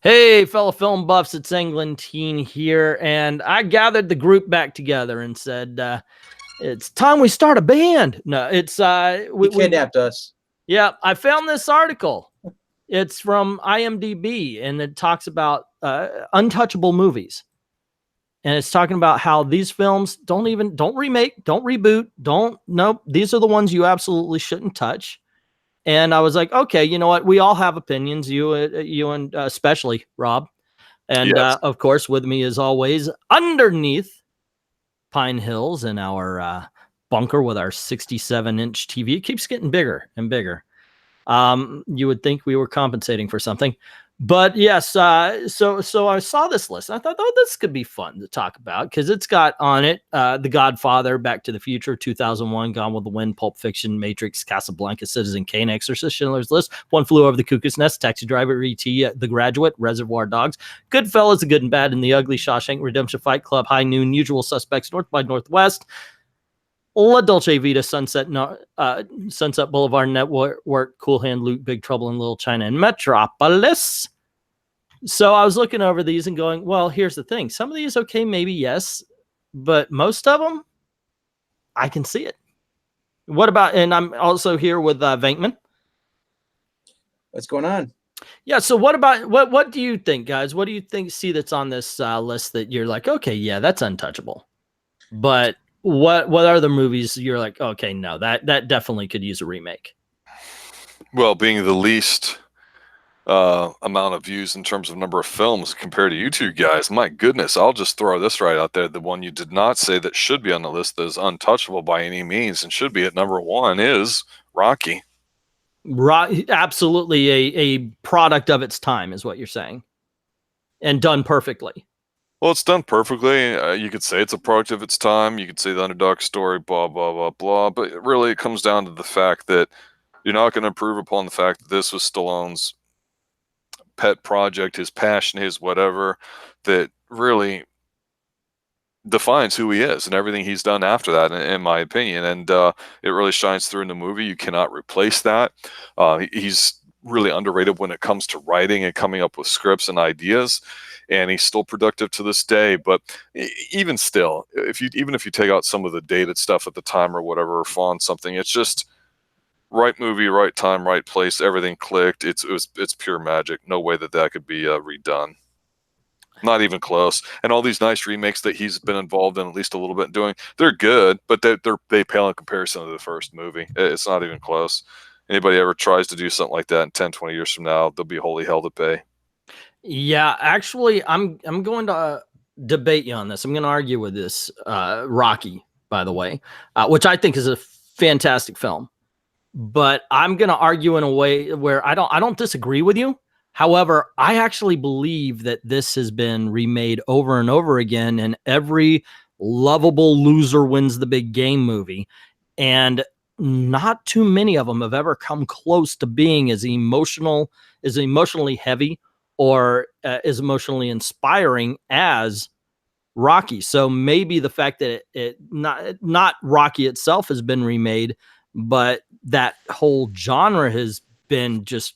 Hey, fellow film buffs, it's Englentine here, and I gathered the group back together and said, it's time we start a band. No, it's He kidnapped us. Yeah, I found this article. It's from IMDB, and it talks about untouchable movies, and it's talking about how these films don't remake, don't reboot, nope. These are the ones you absolutely shouldn't touch. And I was like, okay, you know what? We all have opinions. You and especially Rob. And Yes. of course, with me as always, underneath Pine Hills in our bunker with our 67-inch TV. It keeps getting bigger and bigger. You would think we were compensating for something. But yes, so I saw this list and I thought, oh, this could be fun to talk about because it's got on it The Godfather, Back to the Future, 2001, Gone with the Wind, Pulp Fiction, Matrix, Casablanca, Citizen Kane, Exorcist, Schindler's List, One Flew Over the Cuckoo's Nest, Taxi Driver, E.T., The Graduate, Reservoir Dogs, Goodfellas, The Good and Bad and the Ugly, Shawshank Redemption, Fight Club, High Noon, Usual Suspects, North by Northwest, La Dolce Vita, Sunset Boulevard Network, Cool Hand Luke, Big Trouble in Little China, and Metropolis. So I was looking over these and going, well, here's the thing. Some of these, okay, maybe yes, but most of them, I can see it. What about, and I'm also here with Venkman. What's going on? Yeah, so what about, what do you think, guys? What do you think, see that's on this list that you're like, okay, yeah, that's untouchable. But what are the movies you're like, okay, no, that definitely could use a remake? Well, being the least amount of views in terms of number of films compared to you two guys, my goodness, I'll just throw this right out there. The one you did not say that should be on the list that is untouchable by any means and should be at number one is Rocky. Absolutely a product of its time is what you're saying, and done perfectly. Well, it's done perfectly. You could say it's a product of its time. You could say the underdog story, blah, blah, blah, blah. But really, it comes down to the fact that you're not going to improve upon the fact that this was Stallone's pet project, his passion, his whatever, that really defines who he is and everything he's done after that, in my opinion. And it really shines through in the movie. You cannot replace that. He's really underrated when it comes to writing and coming up with scripts and ideas, and he's still productive to this day. But even still, even if you take out some of the dated stuff at the time or whatever, or font something, it's just right movie, right time, right place. Everything clicked. It's pure magic. No way that could be redone. Not even close. And all these nice remakes that he's been involved in, at least a little bit doing, they're good, but they pale in comparison to the first movie. It's not even close. Anybody ever tries to do something like that in 10, 20 years from now, there'll be holy hell to pay. Yeah, actually, I'm going to debate you on this. I'm going to argue with this Rocky, by the way, which I think is a fantastic film. But I'm going to argue in a way where I don't disagree with you. However, I actually believe that this has been remade over and over again, and every lovable loser wins the big game movie. And not too many of them have ever come close to being as emotionally heavy or as emotionally inspiring as Rocky. So maybe the fact that it not Rocky itself has been remade, but that whole genre has been just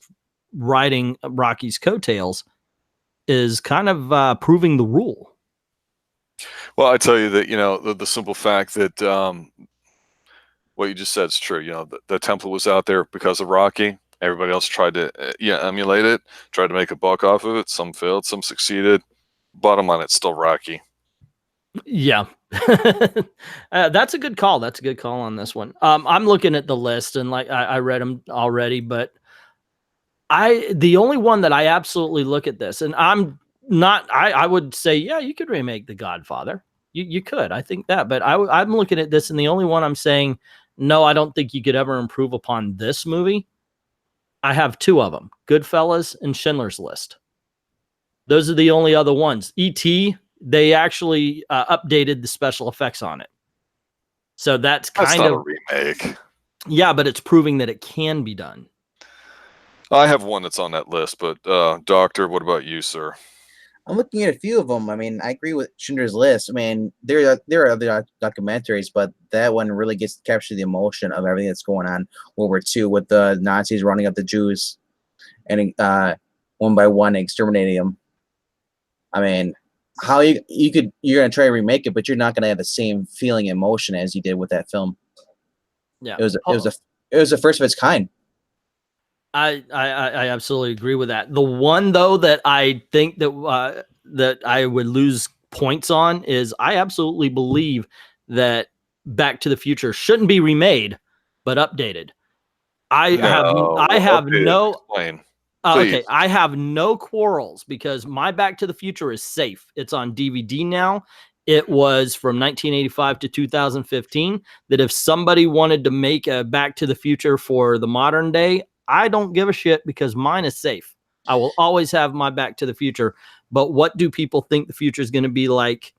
riding Rocky's coattails is kind of proving the rule. Well, I tell you that, the simple fact that what you just said is true. The template was out there because of Rocky. Everybody else tried to emulate it, tried to make a buck off of it. Some failed, some succeeded. Bottom line, it's still Rocky. Yeah. That's a good call. That's a good call on this one. I'm looking at the list and like I read them already, but the only one that I absolutely look at this, and I would say, yeah, you could remake The Godfather. You could, I think that, but I'm looking at this and the only one I'm saying, no, I don't think you could ever improve upon this movie. I have two of them, Goodfellas and Schindler's List. Those are the only other ones. E.T., they actually updated the special effects on it. So that's not a remake. Yeah, but it's proving that it can be done. I have one that's on that list, but Doctor, what about you, sir? I'm looking at a few of them. I mean, I agree with Schindler's List. I mean, there are other documentaries, but that one really gets to capture the emotion of everything that's going on World War II with the Nazis running up the Jews, and one by one, exterminating them. I mean, how you're gonna try to remake it, but you're not gonna have the same feeling and emotion as you did with that film. Yeah, It was the first of its kind. I absolutely agree with that. The one though that I think that I would lose points on is I absolutely believe that Back to the Future shouldn't be remade, but updated. I have updated, no explain. okay, Please. I have no quarrels because my Back to the Future is safe. It's on DVD now. It was from 1985 to 2015. That if somebody wanted to make a Back to the Future for the modern day, I don't give a shit because mine is safe. I will always have my Back to the Future. But what do people think the future is going to be like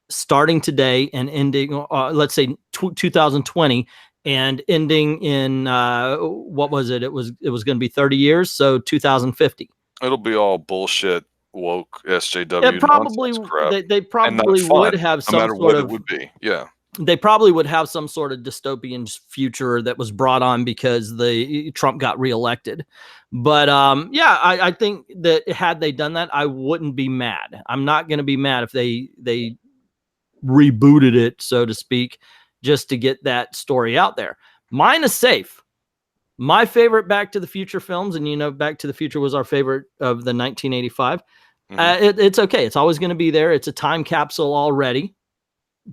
starting today and ending, let's say 2020 and ending in what was it? It was going to be 30 years, so 2050. It'll be all bullshit, woke SJW It probably nonsense crap. they And probably that's would fine, have no some matter sort what of it would be. Yeah. they probably would have some sort of dystopian future that was brought on because the Trump got reelected. But yeah, I think that had they done that, I wouldn't be mad. I'm not going to be mad if they rebooted it, so to speak, just to get that story out there. Mine is safe. My favorite Back to the Future films, and you know, Back to the Future was our favorite of the 1985. It's okay. It's always going to be there. It's a time capsule already.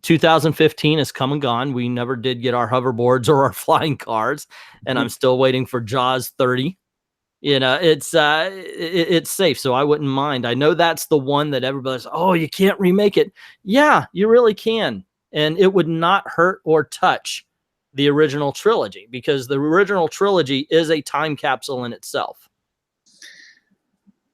2015 has come and gone. We never did get our hoverboards or our flying cars, and I'm still waiting for Jaws 30. You know, it's safe, so I wouldn't mind. I know that's the one that everybody's, oh, you can't remake it. Yeah, you really can, and it would not hurt or touch the original trilogy because the original trilogy is a time capsule in itself.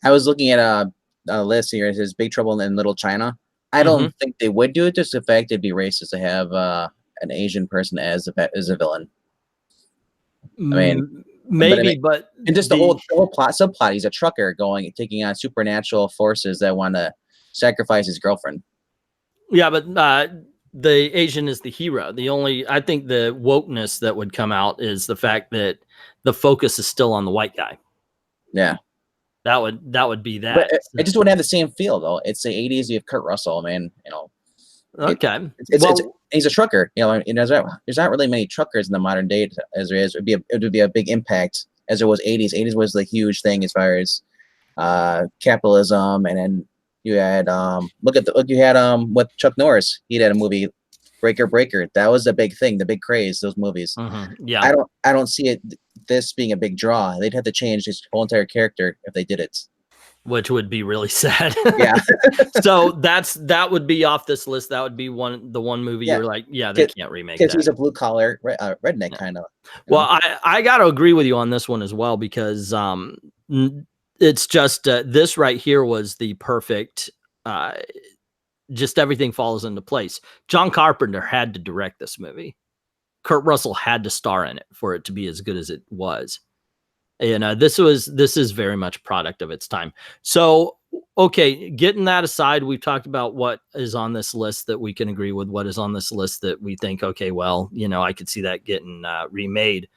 I was looking at a list here. It says Big Trouble in Little China. I don't think they would do it. Just the fact it'd be racist to have an Asian person as a villain. I mean, maybe, but and just the whole subplot. He's a trucker taking on supernatural forces that want to sacrifice his girlfriend. Yeah, but the Asian is the hero. I think the wokeness that would come out is the fact that the focus is still on the white guy. Yeah. That would be that. But it just wouldn't have the same feel though. It's the 80s. You have Kurt Russell, man. You know. Okay. He's a trucker. You know, and there's not really many truckers in the modern day as there is. It would be a big impact as it was 80s. 80s was the huge thing as far as capitalism, and then you had with Chuck Norris. He had a movie, Breaker. That was the big thing, the big craze. Those movies. Yeah. I don't see this being a big draw. They'd have to change his whole entire character if they did it, which would be really sad. Yeah. So that would be off this list. That would be the one movie you're like, yeah, they can't remake that. Because he's a blue collar redneck kind of. Well, I got to agree with you on this one as well because it's just this right here was the perfect. Just everything falls into place. John Carpenter had to direct this movie. Kurt Russell had to star in it for it to be as good as it was. And this is very much a product of its time. So, okay, getting that aside, we've talked about what is on this list that we can agree with, what is on this list that we think, okay, well, you know, I could see that getting remade.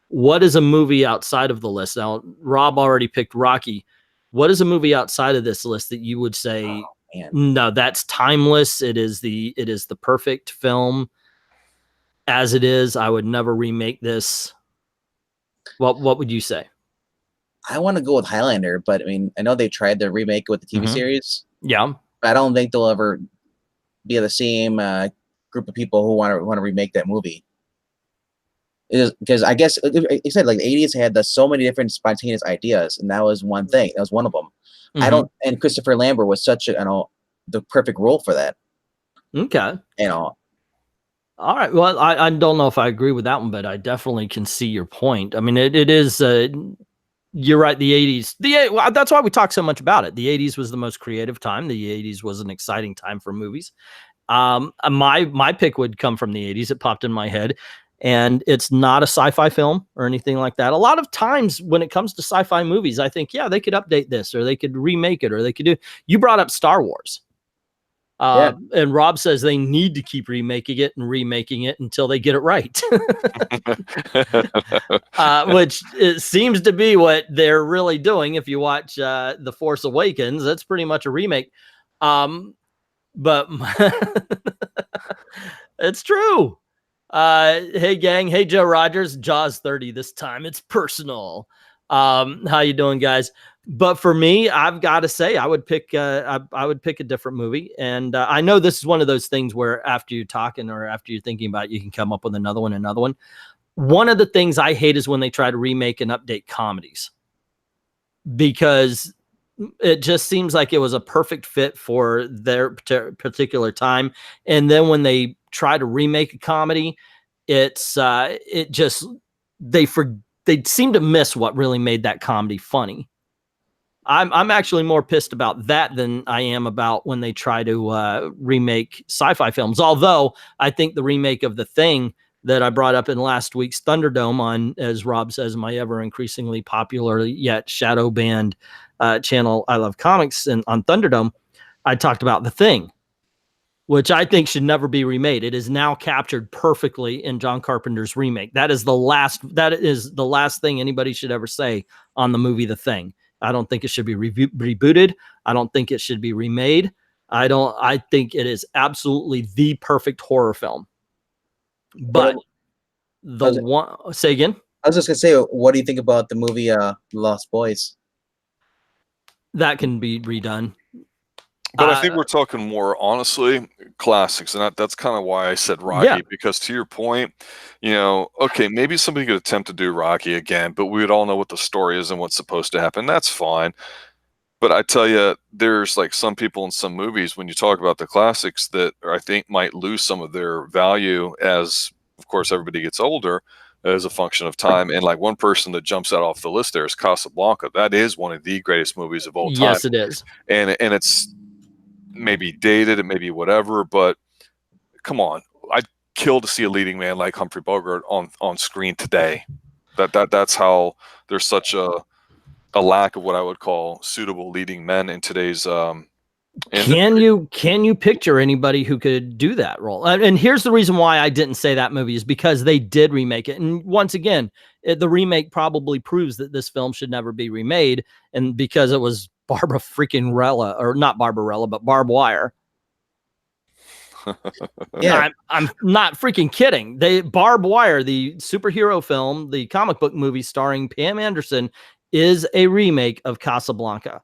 What is a movie outside of the list? Now, Rob already picked Rocky. What is a movie outside of this list that you would say, no, that's timeless. It is the perfect film as it is. I would never remake this. What would you say? I want to go with Highlander, but I mean, I know they tried to remake it with the TV series. Yeah, but I don't think they'll ever be the same group of people who want to remake that movie. Because I guess you said like the 80s had so many different spontaneous ideas, and that was one thing. That was one of them. And Christopher Lambert was such the perfect role for that. Okay. All right. Well, I don't know if I agree with that one, but I definitely can see your point. I mean, it is. You're right. The 80s. Well, that's why we talk so much about it. The 80s was the most creative time. The 80s was an exciting time for movies. My pick would come from the 80s. It popped in my head, and it's not a sci-fi film or anything like that. A lot of times when it comes to sci-fi movies, I think, yeah, they could update this, or they could remake it, or they could do. You brought up Star Wars. Yeah. And Rob says they need to keep remaking it until they get it right. Which it seems to be what they're really doing. If you watch The Force Awakens, that's pretty much a remake. But it's true. Hey gang, hey Joe Rogers, Jaws 30 this time. It's personal. How you doing, guys? But for me, I've got to say, I would pick a different movie. And I know this is one of those things where after you're talking or after you're thinking about it, you can come up with another one. One of the things I hate is when they try to remake and update comedies, because it just seems like it was a perfect fit for their particular time. And then when they try to remake a comedy, they seem to miss what really made that comedy funny. I'm actually more pissed about that than I am about when they try to remake sci-fi films. Although I think the remake of The Thing that I brought up in last week's Thunderdome on, as Rob says, my ever increasingly popular yet shadow banned channel, I Love Comics, and on Thunderdome, I talked about The Thing, which I think should never be remade. It is now captured perfectly in John Carpenter's remake. That is the last thing anybody should ever say on the movie The Thing. I don't think it should be rebooted. I don't think it should be remade. I think it is absolutely the perfect horror film. But say again? I was just gonna say, what do you think about the movie Lost Boys? That can be redone. But I think we're talking more honestly classics, and that's kind of why I said Rocky. Yeah. Because to your point, okay, maybe somebody could attempt to do Rocky again, but we would all know what the story is and what's supposed to happen. That's fine. But I tell you, there's like some people in some movies, when you talk about the classics, that I think might lose some of their value as, of course, everybody gets older as a function of time. And like one person that jumps out off the list there is Casablanca. That is one of the greatest movies of all time. Yes, it is. And it's maybe dated, it may be whatever, but come on, I'd kill to see a leading man like Humphrey Bogart on screen today. That's how there's such a lack of what I would call suitable leading men in today's industry. Can you picture anybody who could do that role? And here's the reason why I didn't say that movie is because they did remake it. And once again, the remake probably proves that this film should never be remade. And because it was Barb Wire. Yeah, I'm not freaking kidding. Barb Wire, the superhero film, the comic book movie starring Pam Anderson, is a remake of Casablanca.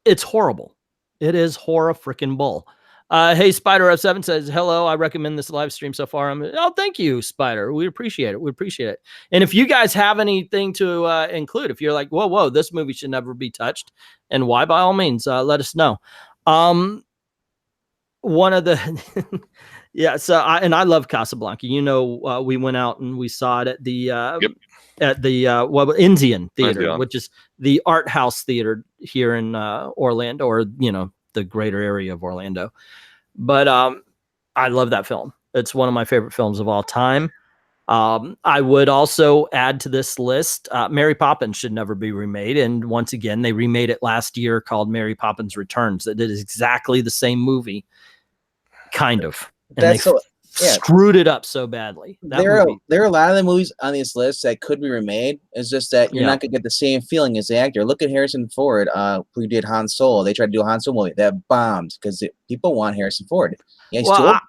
It's horrible. It is horror freaking bull. Hey, Spider F7 says, hello, I recommend this live stream so far. Thank you, Spider. We appreciate it. And if you guys have anything to include, if you're like, whoa, this movie should never be touched, and why, by all means, let us know. One of the, yeah, so I love Casablanca. We went out and we saw it at the, Indian Theater, which is the art house theater here in Orlando, or the greater area of Orlando. But I love that film. It's one of my favorite films of all time. I would also add to this list, Mary Poppins should never be remade. And once again, they remade it last year called Mary Poppins Returns. It is exactly the same movie, kind of. And screwed it up so badly. There are a lot of the movies on this list that could be remade. It's just that you're not gonna get the same feeling as the actor. Look at Harrison Ford, who did Han Solo. They tried to do a Han Solo movie that bombed because people want Harrison Ford. Yeah,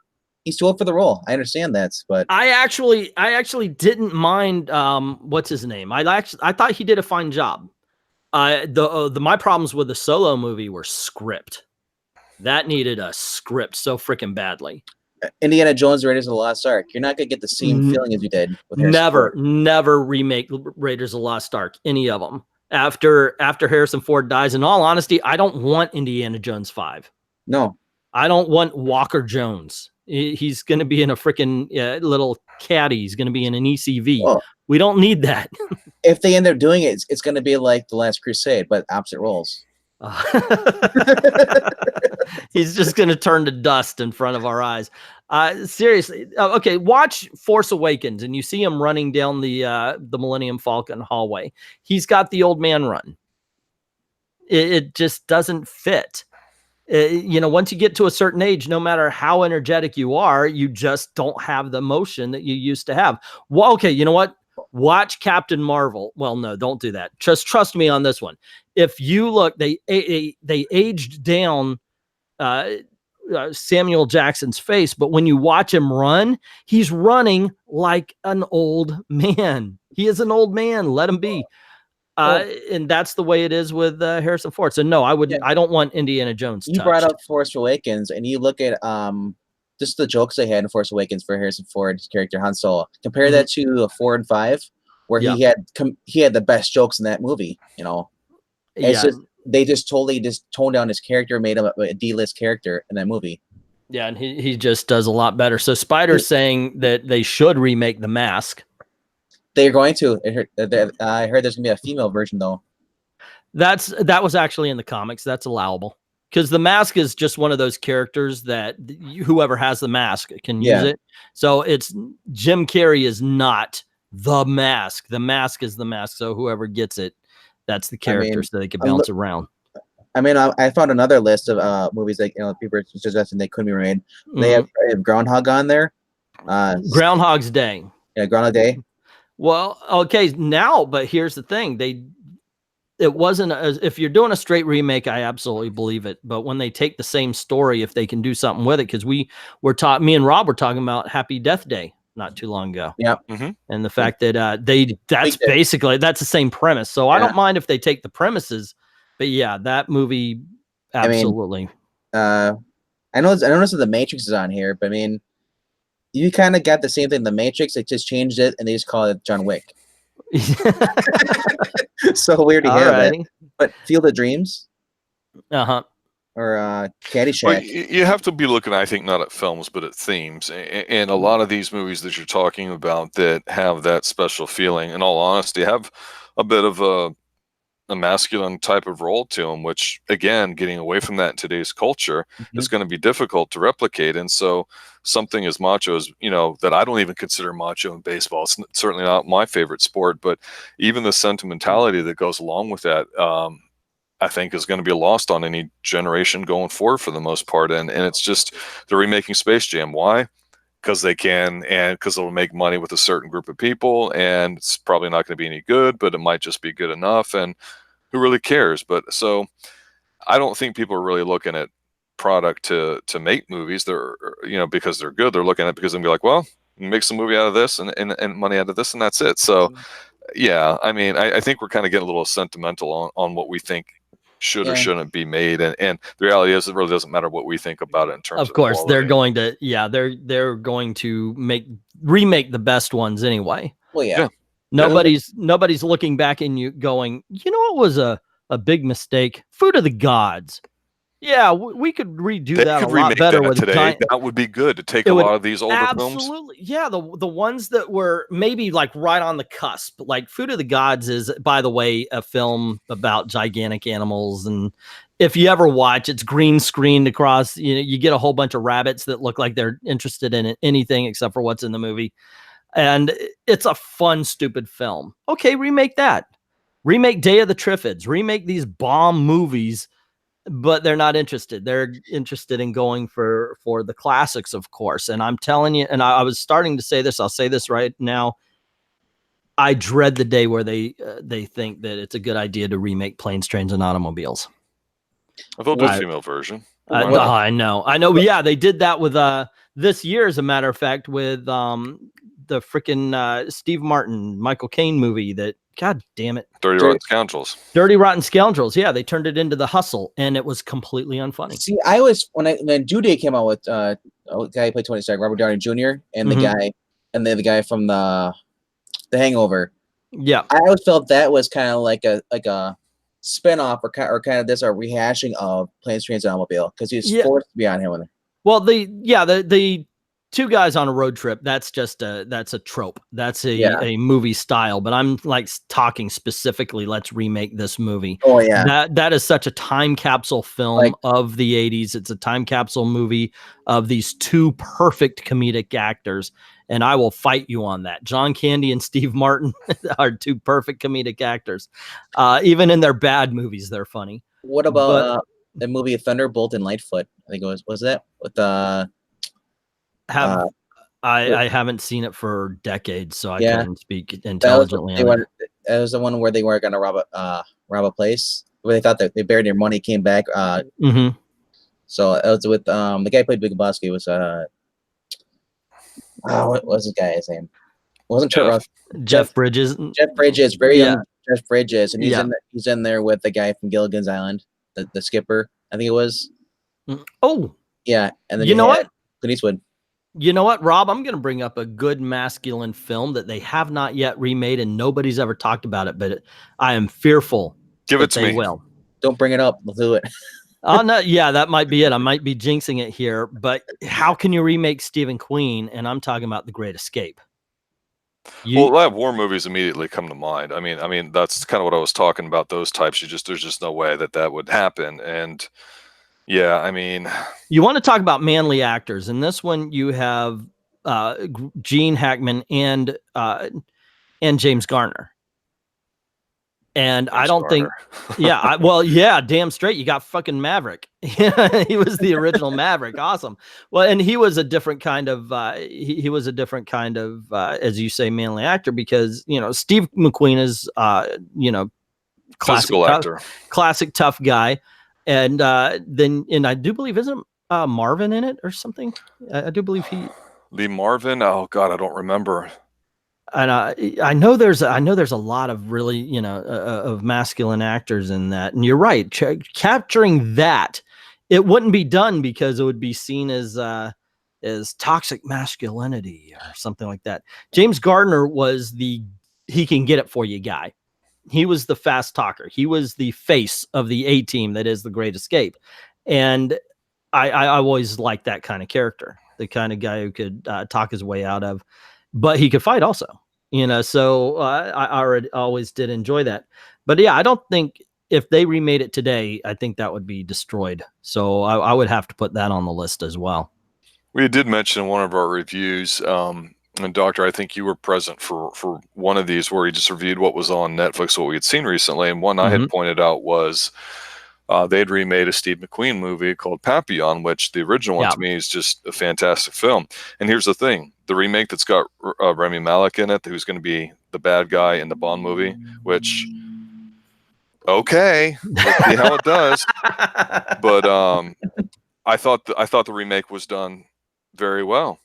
he's too old for the role. I understand that, but I actually didn't mind. What's his name? I thought he did a fine job. My problems with the Solo movie were script. That needed a script so freaking badly. Indiana Jones, Raiders of the Lost Ark. You're not gonna get the same feeling as you did with never remake Raiders of the Lost Ark. Any of them after Harrison Ford dies. In all honesty, I don't want Indiana Jones 5. No, I don't want Walker Jones. He's going to be in a freaking little caddy. He's going to be in an ECV. Well, we don't need that. If they end up doing it, it's going to be like The Last Crusade, but opposite roles. He's just going to turn to dust in front of our eyes. Seriously. Okay. Watch Force Awakens and you see him running down the Millennium Falcon hallway. He's got the old man run. It just doesn't fit. Once you get to a certain age, no matter how energetic you are, you just don't have the emotion that you used to have. Well, okay, you know what? Watch Captain Marvel. Well, no, don't do that. Just trust me on this one. If you look, they aged down Samuel Jackson's face, but when you watch him run, he's running like an old man. He is an old man. Let him be. And that's the way it is with Harrison Ford. So no, I wouldn't. Yeah. I don't want Indiana Jones. You brought up Force Awakens, and you look at just the jokes they had in Force Awakens for Harrison Ford's character Han Solo. Compare that to 4 and 5, where he had the best jokes in that movie. It's just they just totally toned down his character, made him a D-list character in that movie. Yeah, and he just does a lot better. So Spider's saying that they should remake The Mask. They're going to. I heard there's gonna be a female version though. That was actually in the comics. That's allowable because the Mask is just one of those characters that whoever has the mask can use it. So it's Jim Carrey is not the Mask. The Mask is the mask. So whoever gets it, that's the character, so they can bounce around. I mean, I found another list of movies that people are suggesting they couldn't be remade. They have Groundhog on there. Groundhog's Day. Yeah, Groundhog Day. Well, okay, now, but here's the thing. It wasn't, if you're doing a straight remake, I absolutely believe it. But when they take the same story, if they can do something with it, because me and Rob were talking about Happy Death Day not too long ago. Yeah. And the fact that that's the same premise. So I don't mind if they take the premises, but yeah, that movie, absolutely. I noticed that The Matrix is on here, but I mean, you kind of got the same thing. The Matrix, they just changed it and they just call it John Wick. So weird to hear that. But Field of Dreams, or Caddyshack. Well, you have to be looking, I think, not at films but at themes. And a lot of these movies that you're talking about that have that special feeling, in all honesty, have a bit of a masculine type of role to them, which, again, getting away from that in today's culture is going to be difficult to replicate. And so something as macho as, that I don't even consider macho in baseball, it's certainly not my favorite sport, but even the sentimentality that goes along with that, I think is going to be lost on any generation going forward for the most part. And it's just, they're remaking Space Jam. Why? Because they can, and because it'll make money with a certain group of people, and it's probably not going to be any good, but it might just be good enough. And who really cares? But so I don't think people are really looking at product to make movies. They're, because they're good. They're looking at it because they'll be like, well, make some movie out of this and money out of this, and that's it. So yeah, I mean, I think we're kind of getting a little sentimental on what we think should or shouldn't be made, and the reality is it really doesn't matter what we think about it in terms of course quality. they're going to remake the best ones anyway. Well, yeah. Nobody's looking back and you going, what was a big mistake? Food of the Gods. Yeah, we could redo that a lot better with today. That would be good to take a lot of these older films. Absolutely, yeah. The ones that were maybe like right on the cusp, like Food of the Gods is, by the way, a film about gigantic animals, and if you ever watch, it's green screened across. You get a whole bunch of rabbits that look like they're interested in anything except for what's in the movie, and it's a fun, stupid film. Okay, remake that. Remake Day of the Triffids. Remake these bomb movies. But they're not interested. They're interested in going for the classics, of course. And I'm telling you, and I was starting to say this, I'll say this right now. I dread the day where they think that it's a good idea to remake Planes, Trains, and Automobiles. I thought the female version. I know. But yeah, they did that with this year, as a matter of fact, with the freaking Steve Martin, Michael Caine movie that, God damn it. Dirty Rotten Scoundrels. Dirty Rotten Scoundrels. Yeah, they turned it into The Hustle, and it was completely unfunny. See, when Due Date came out with the guy who played Tony Stark, Robert Downey Jr., and the guy from the Hangover. Yeah, I always felt that was kind of like a spinoff or kind of this rehashing of Planes, Trains, and Automobile, because he was forced to be on here with it. Well, the two guys on a road trip, that's a trope. That's a movie style, but I'm like talking specifically, let's remake this movie. Oh yeah. That is such a time capsule film of the 80s. It's a time capsule movie of these two perfect comedic actors, and I will fight you on that. John Candy and Steve Martin are two perfect comedic actors. Even in their bad movies, they're funny. What about the movie Thunderbolt and Lightfoot. I think it was that with Have I haven't seen it for decades, so I Yeah. couldn't speak intelligently on it. That was the one where they were gonna rob a place where they thought that they buried their money, came back. Mhm. So it was with the guy who played Big Lebowski was what was this guy's name? It wasn't Kurt Russell. Jeff Bridges. Jeff Bridges, very Yeah. young Jeff Bridges, and Yeah. he's in there with the guy from Gilligan's Island, the skipper, I think it was. Oh, Yeah, and then you know had what? Clint Eastwood. You know what, Rob? I'm going to bring up a good masculine film that they have not yet remade, and nobody's ever talked about it. But I am fearful. Give it to me. Will. Don't bring it up. We'll do it. Oh no, yeah, that might be it. I might be jinxing it here, but how can you remake Stephen Queen? And I'm talking about The Great Escape. Well, a lot of war movies immediately come to mind. I mean, that's kind of what I was talking about. Those types, there's just no way that would happen. And yeah, I mean, you want to talk about manly actors. In this one, you have Gene Hackman and James Garner. And I don't think, yeah, damn straight. You got fucking Maverick. He was the original Maverick. Awesome. Well, and he was a different kind of, he was a different kind of, as you say, manly actor, because, Steve McQueen is, classic tough guy. And then I do believe, isn't Marvin in it or something? I do believe Lee Marvin. Oh God, I don't remember. And I know there's a lot of really, of masculine actors in that. And you're right. Capturing that, it wouldn't be done because it would be seen as toxic masculinity or something like that. James Gardner was he can get it for you guy. He was the fast talker. He was the face of the A team that is The Great Escape. And I always liked that kind of character, the kind of guy who could talk his way out of, but he could fight also, so I always did enjoy that. But yeah, I don't think if they remade it today, I think that would be destroyed. So I would have to put that on the list as well. We did mention in one of our reviews, and Doctor, I think you were present for one of these where he just reviewed what was on Netflix, what we had seen recently. And one I had pointed out was they had remade a Steve McQueen movie called Papillon, which the original one to me is just a fantastic film. And here's the thing. The remake that's got Rami Malek in it, who's going to be the bad guy in the Bond movie, which, okay, let's see how it does. But I thought the remake was done very well.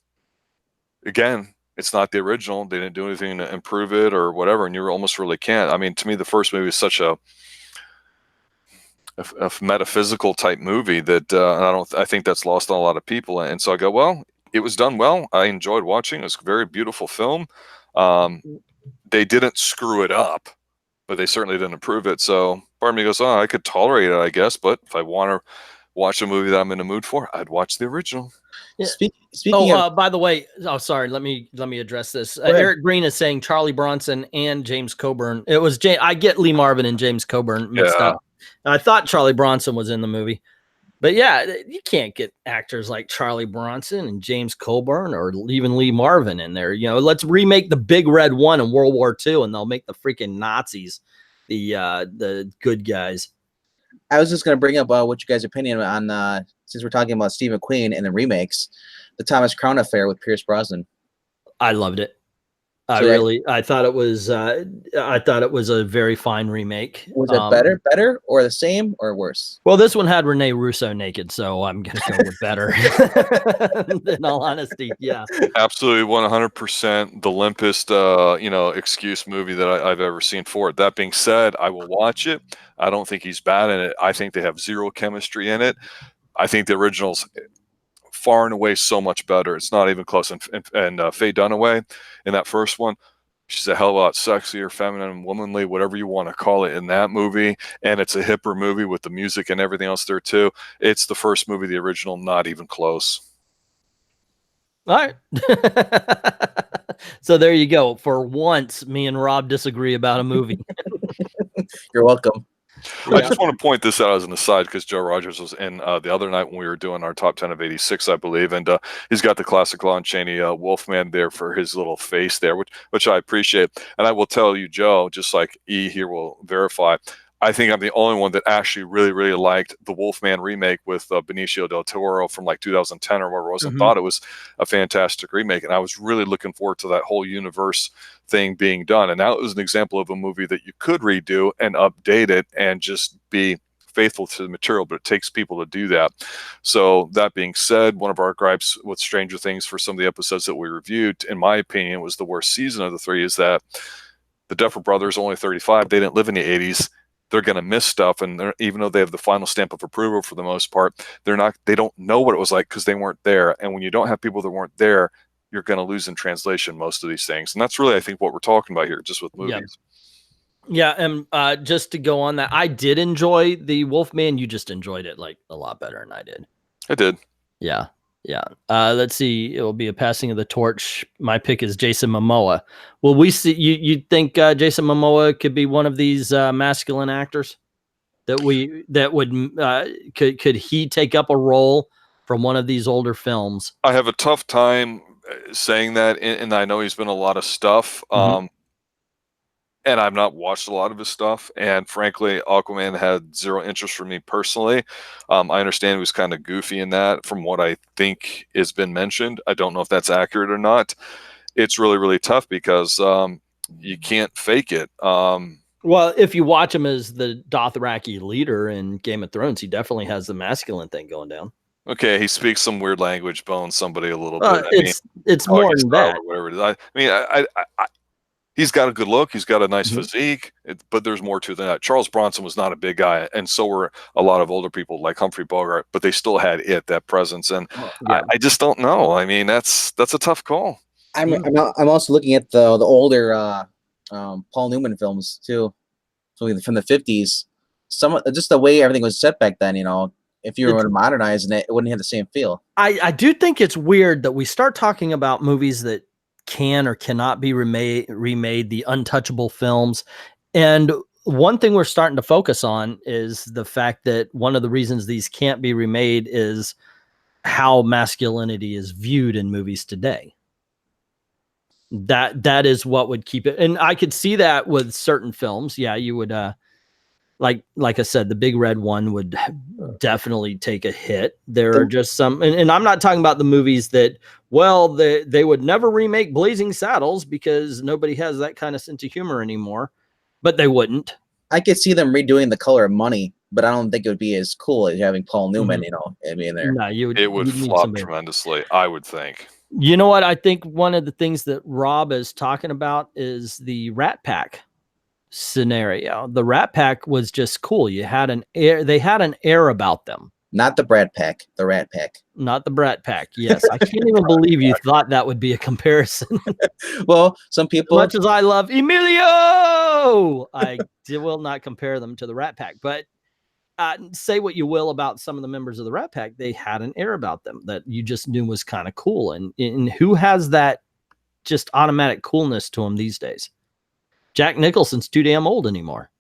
Again, it's not the original. They didn't do anything to improve it or whatever, and you almost really can't. I mean, to me, the first movie is such a metaphysical type movie that I think that's lost on a lot of people. And so I go, well, it was done well. I enjoyed watching. It was a very beautiful film. They didn't screw it up, but they certainly didn't improve it. So part of me goes, oh, I could tolerate it, I guess. But if I want to watch a movie that I'm in the mood for, I'd watch the original. Yeah. Speaking of, by the way, sorry, let me address this. Eric Green is saying Charlie Bronson and James Coburn. It was I get Lee Marvin and James Coburn mixed up. I thought Charlie Bronson was in the movie, but yeah, you can't get actors like Charlie Bronson and James Coburn or even Lee Marvin in there. Let's remake the Big Red One in World War II, and they'll make the freaking Nazis the good guys. I was just going to bring up what you guys' opinion on, since we're talking about Steve McQueen and the remakes, the Thomas Crown Affair with Pierce Brosnan. I loved it. I thought it was a very fine remake. Was it better or the same or worse? Well, this one had Rene Russo naked, so I'm going to go with better. In all honesty, yeah. Absolutely 100% the limpest, excuse movie that I've ever seen for it. That being said, I will watch it. I don't think he's bad in it. I think they have zero chemistry in it. I think the original's far and away so much better. It's not even close. And Faye Dunaway in that first one, she's a hell of a lot sexier, feminine, womanly, whatever you want to call it in that movie. And it's a hipper movie with the music and everything else there too. It's the first movie, the original, not even close. All right. So there you go. For once, me and Rob disagree about a movie. You're welcome. I just want to point this out as an aside because Joe Rogers was in the other night when we were doing our top 10 of 86, I believe, and he's got the classic Lon Chaney Wolfman there for his little face there, which I appreciate. And I will tell you, Joe, just like E here will verify, I think I'm the only one that actually really, really liked the Wolfman remake with Benicio del Toro from like 2010 or whatever it was, and thought it was a fantastic remake. And I was really looking forward to that whole universe thing being done. And that was an example of a movie that you could redo and update it and just be faithful to the material, but it takes people to do that. So that being said, one of our gripes with Stranger Things for some of the episodes that we reviewed, in my opinion, was the worst season of the three, is that the Duffer Brothers, only 35, they didn't live in the 80s. They're going to miss stuff, and even though they have the final stamp of approval for the most part, they don't know what it was like because they weren't there. And when you don't have people that weren't there, you're going to lose in translation most of these things. And that's really, I think, what we're talking about here, just with movies. Yeah, and just to go on that, I did enjoy the Wolfman. You just enjoyed it like a lot better than I did. I did. Yeah. Let's see. It will be a passing of the torch. My pick is Jason Momoa. Will we see? You think Jason Momoa could be one of these masculine actors that could he take up a role from one of these older films? I have a tough time saying that, and I know he's been in a lot of stuff. And I've not watched a lot of his stuff. And frankly, Aquaman had zero interest for me personally. I understand he was kind of goofy in that from what I think has been mentioned. I don't know if that's accurate or not. It's really, really tough because you can't fake it. Well, if you watch him as the Dothraki leader in Game of Thrones, he definitely has the masculine thing going down. Okay, he speaks some weird language, bones somebody a little bit. It's more than that. Whatever it is. I mean, he's got a good look. He's got a nice physique, but there's more to that. Charles Bronson was not a big guy, and so were a lot of older people like Humphrey Bogart, but they still had that presence. And I just don't know. I mean, that's a tough call. I'm also looking at the older Paul Newman films too, from the 50s. Just the way everything was set back then, if you were to modernize it, it wouldn't have the same feel. I do think it's weird that we start talking about movies that can or cannot be remade, the untouchable films. And one thing we're starting to focus on is the fact that one of the reasons these can't be remade is how masculinity is viewed in movies today. That is what would keep it. And I could see that with certain films. Yeah, you would like I said, the Big Red One would definitely take a hit. There are just some, and I'm not talking about the movies that, well, they would never remake Blazing Saddles because nobody has that kind of sense of humor anymore, but they wouldn't. I could see them redoing The Color of Money, but I don't think it would be as cool as having Paul Newman, in there. No, it would flop tremendously, I would think. You know what? I think one of the things that Rob is talking about is the Rat Pack scenario. The Rat Pack was just cool. They had an air about them. Not the Brat Pack, the Rat Pack. Not the Brat Pack. Yes, I can't even believe you thought that would be a comparison. Well, some people, as much as I love Emilio, I will not compare them to the Rat Pack. But say what you will about some of the members of the Rat Pack, they had an air about them that you just knew was kind of cool. And who has that just automatic coolness to them these days? Jack Nicholson's too damn old anymore.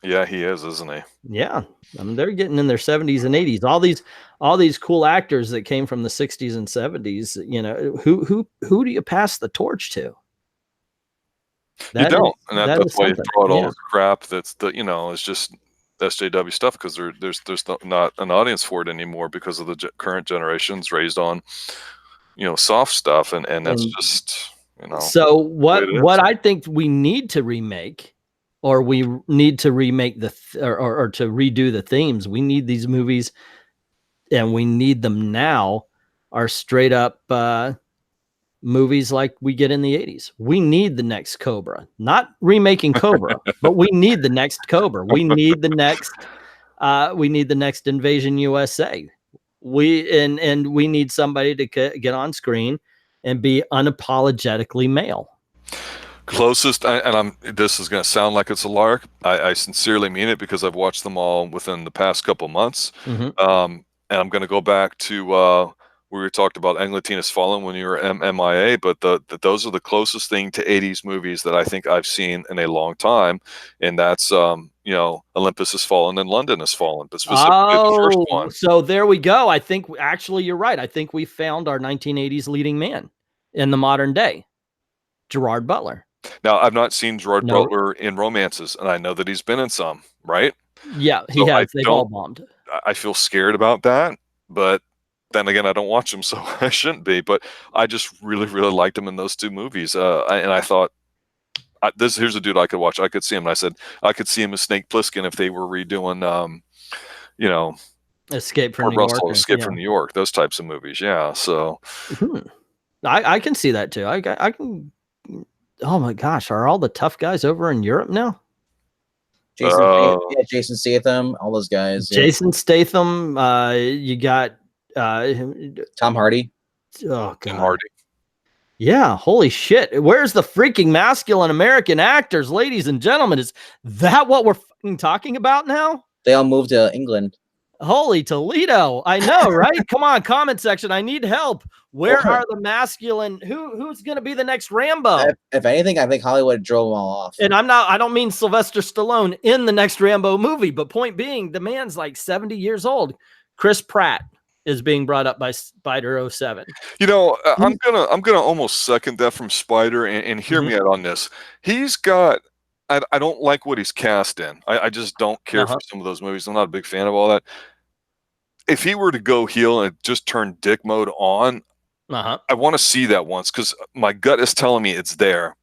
Yeah, he is, isn't he? Yeah. I mean, they're getting in their 70s and 80s. All these cool actors that came from the 60s and 70s, who do you pass the torch to? You don't. And that's why you throw out all this crap that's it's just SJW stuff, because there's not an audience for it anymore because of the current generations raised on soft stuff, and that's just So what I think we need to remake, or we need to remake or to redo the themes. We need these movies, and we need them now, are straight up movies like we get in the 80s. We need the next Cobra, not remaking Cobra, but we need the next Cobra. We need the next Invasion USA. And we need somebody to get on screen and be unapologetically male. Closest, this is going to sound like it's a lark. I sincerely mean it, because I've watched them all within the past couple months. And I'm going to go back to we talked about Englitina's Fallen when you were MIA, but those are the closest thing to 80s movies that I think I've seen in a long time, and that's Olympus Has Fallen and London Has Fallen, but specifically the first one. So there we go. I think actually you're right. I think we found our 1980s leading man in the modern day, Gerard Butler. Now, I've not seen Gerard No. Butler in romances, and I know that he's been in some, right? Yeah, he So I has. They've all bombed. I feel scared about that, but then again, I don't watch them, so I shouldn't be. But I just really, really liked him in those two movies, and I thought, here's a dude I could watch. I could see him. And I said I could see him as Snake Plissken if they were redoing, you know, Escape from Kurt New York. Russell, Escape from New York, those types of movies. Yeah, so I can see that too. I can. Oh my gosh, are all the tough guys over in Europe now? Jason Statham, all those guys. Yeah. Jason Statham. You got Tom Hardy. Oh god, Tim Hardy. Yeah, holy shit. Where's the freaking masculine American actors, ladies and gentlemen? Is that what we're fucking talking about now? They all moved to England. Holy Toledo. I know, right? Come on, comment section. I need help. Where are the masculine? Who's going to be the next Rambo? If anything, I think Hollywood drove them all off. And I don't mean Sylvester Stallone in the next Rambo movie, but point being, the man's like 70 years old. Chris Pratt is being brought up by Spider 07. You know, I'm gonna almost second that from Spider, and hear me out on this. He's got, I don't like what he's cast in. I just don't care for some of those movies. I'm not a big fan of all that. If he were to go heel and just turn dick mode on, I want to see that once, because my gut is telling me it's there.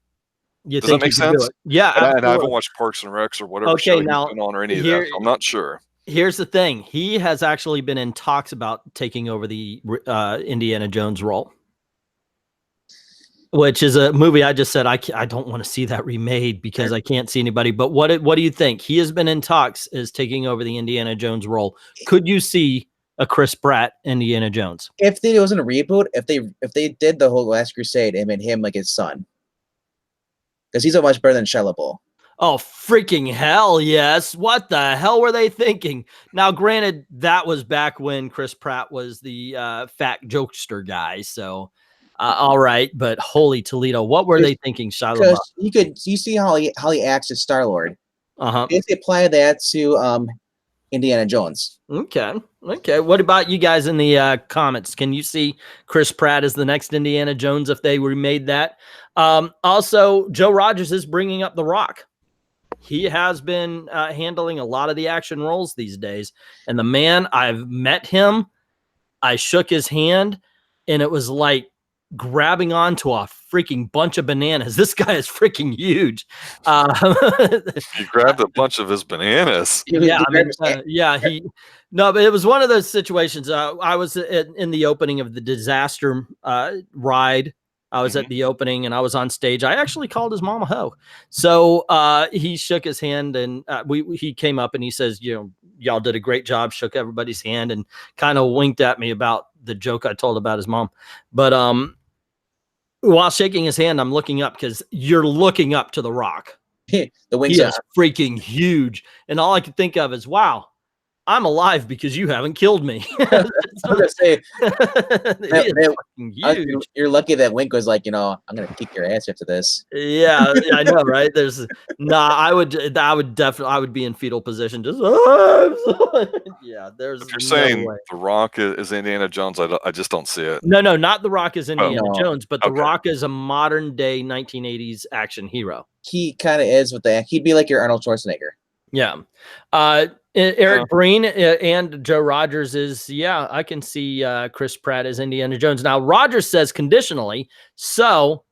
Does that make sense? Yeah, and I haven't watched Parks and Recs or whatever show he's been on or any of that, so I'm not sure. Here's the thing. He has actually been in talks about taking over the Indiana Jones role, which is a movie I just said I don't want to see that remade because I can't see anybody. But what do you think? He has been in talks as taking over the Indiana Jones role. Could you see a Chris Pratt Indiana Jones? If it wasn't a reboot, if they did the whole Last Crusade and made him like his son, because he's so much better than Shia LaBeouf. Oh, freaking hell, yes. What the hell were they thinking? Now, granted, that was back when Chris Pratt was the fat jokester guy, so all right, but holy Toledo, what were they thinking, Shia LaBeouf? Because you see how he acts as Star-Lord. Basically apply that to Indiana Jones. Okay. What about you guys in the comments? Can you see Chris Pratt as the next Indiana Jones if they remade that? Also, Joe Rogers is bringing up The Rock. He has been handling a lot of the action roles these days. And the man, I've met him. I shook his hand, and it was like grabbing onto a freaking bunch of bananas. This guy is freaking huge. He grabbed a bunch of his bananas. Yeah, but it was one of those situations. I was in the opening of the Disaster ride. I was at the opening and I was on stage. I actually called his mom a hoe. So he shook his hand and he came up and he says, y'all did a great job, shook everybody's hand and kind of winked at me about the joke I told about his mom. But while shaking his hand, I'm looking up because you're looking up to The Rock. The wings are freaking huge. And all I could think of is, wow, I'm alive because you haven't killed me. I was gonna say, you're lucky that Wink was like, I'm gonna kick your ass after this. Yeah, I know, right? I would be in fetal position. Just yeah. There's. If you're saying The Rock is Indiana Jones, I just don't see it. No, not The Rock is Indiana Jones, but The Rock is a modern day 1980s action hero. He kind of is with that. He'd be like your Arnold Schwarzenegger. Yeah. Eric Breen and Joe Rogers I can see Chris Pratt as Indiana Jones. Now, Rogers says conditionally. So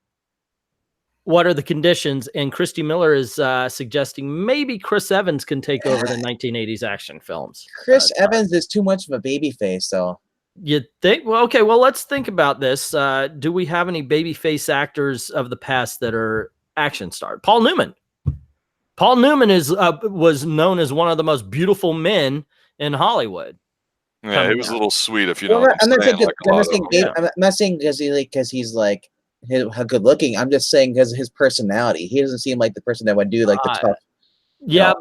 what are the conditions? And Christy Miller is suggesting maybe Chris Evans can take over the 1980s action films. Chris Evans is too much of a baby face, though. You think? Well, okay. Well, let's think about this. Do we have any babyface actors of the past that are action stars? Paul Newman. Paul Newman was known as one of the most beautiful men in Hollywood. Yeah, he was a little sweet, if you know. I'm not saying because he's like how good looking. I'm just saying because of his personality. He doesn't seem like the person that would do like the tough. Yeah,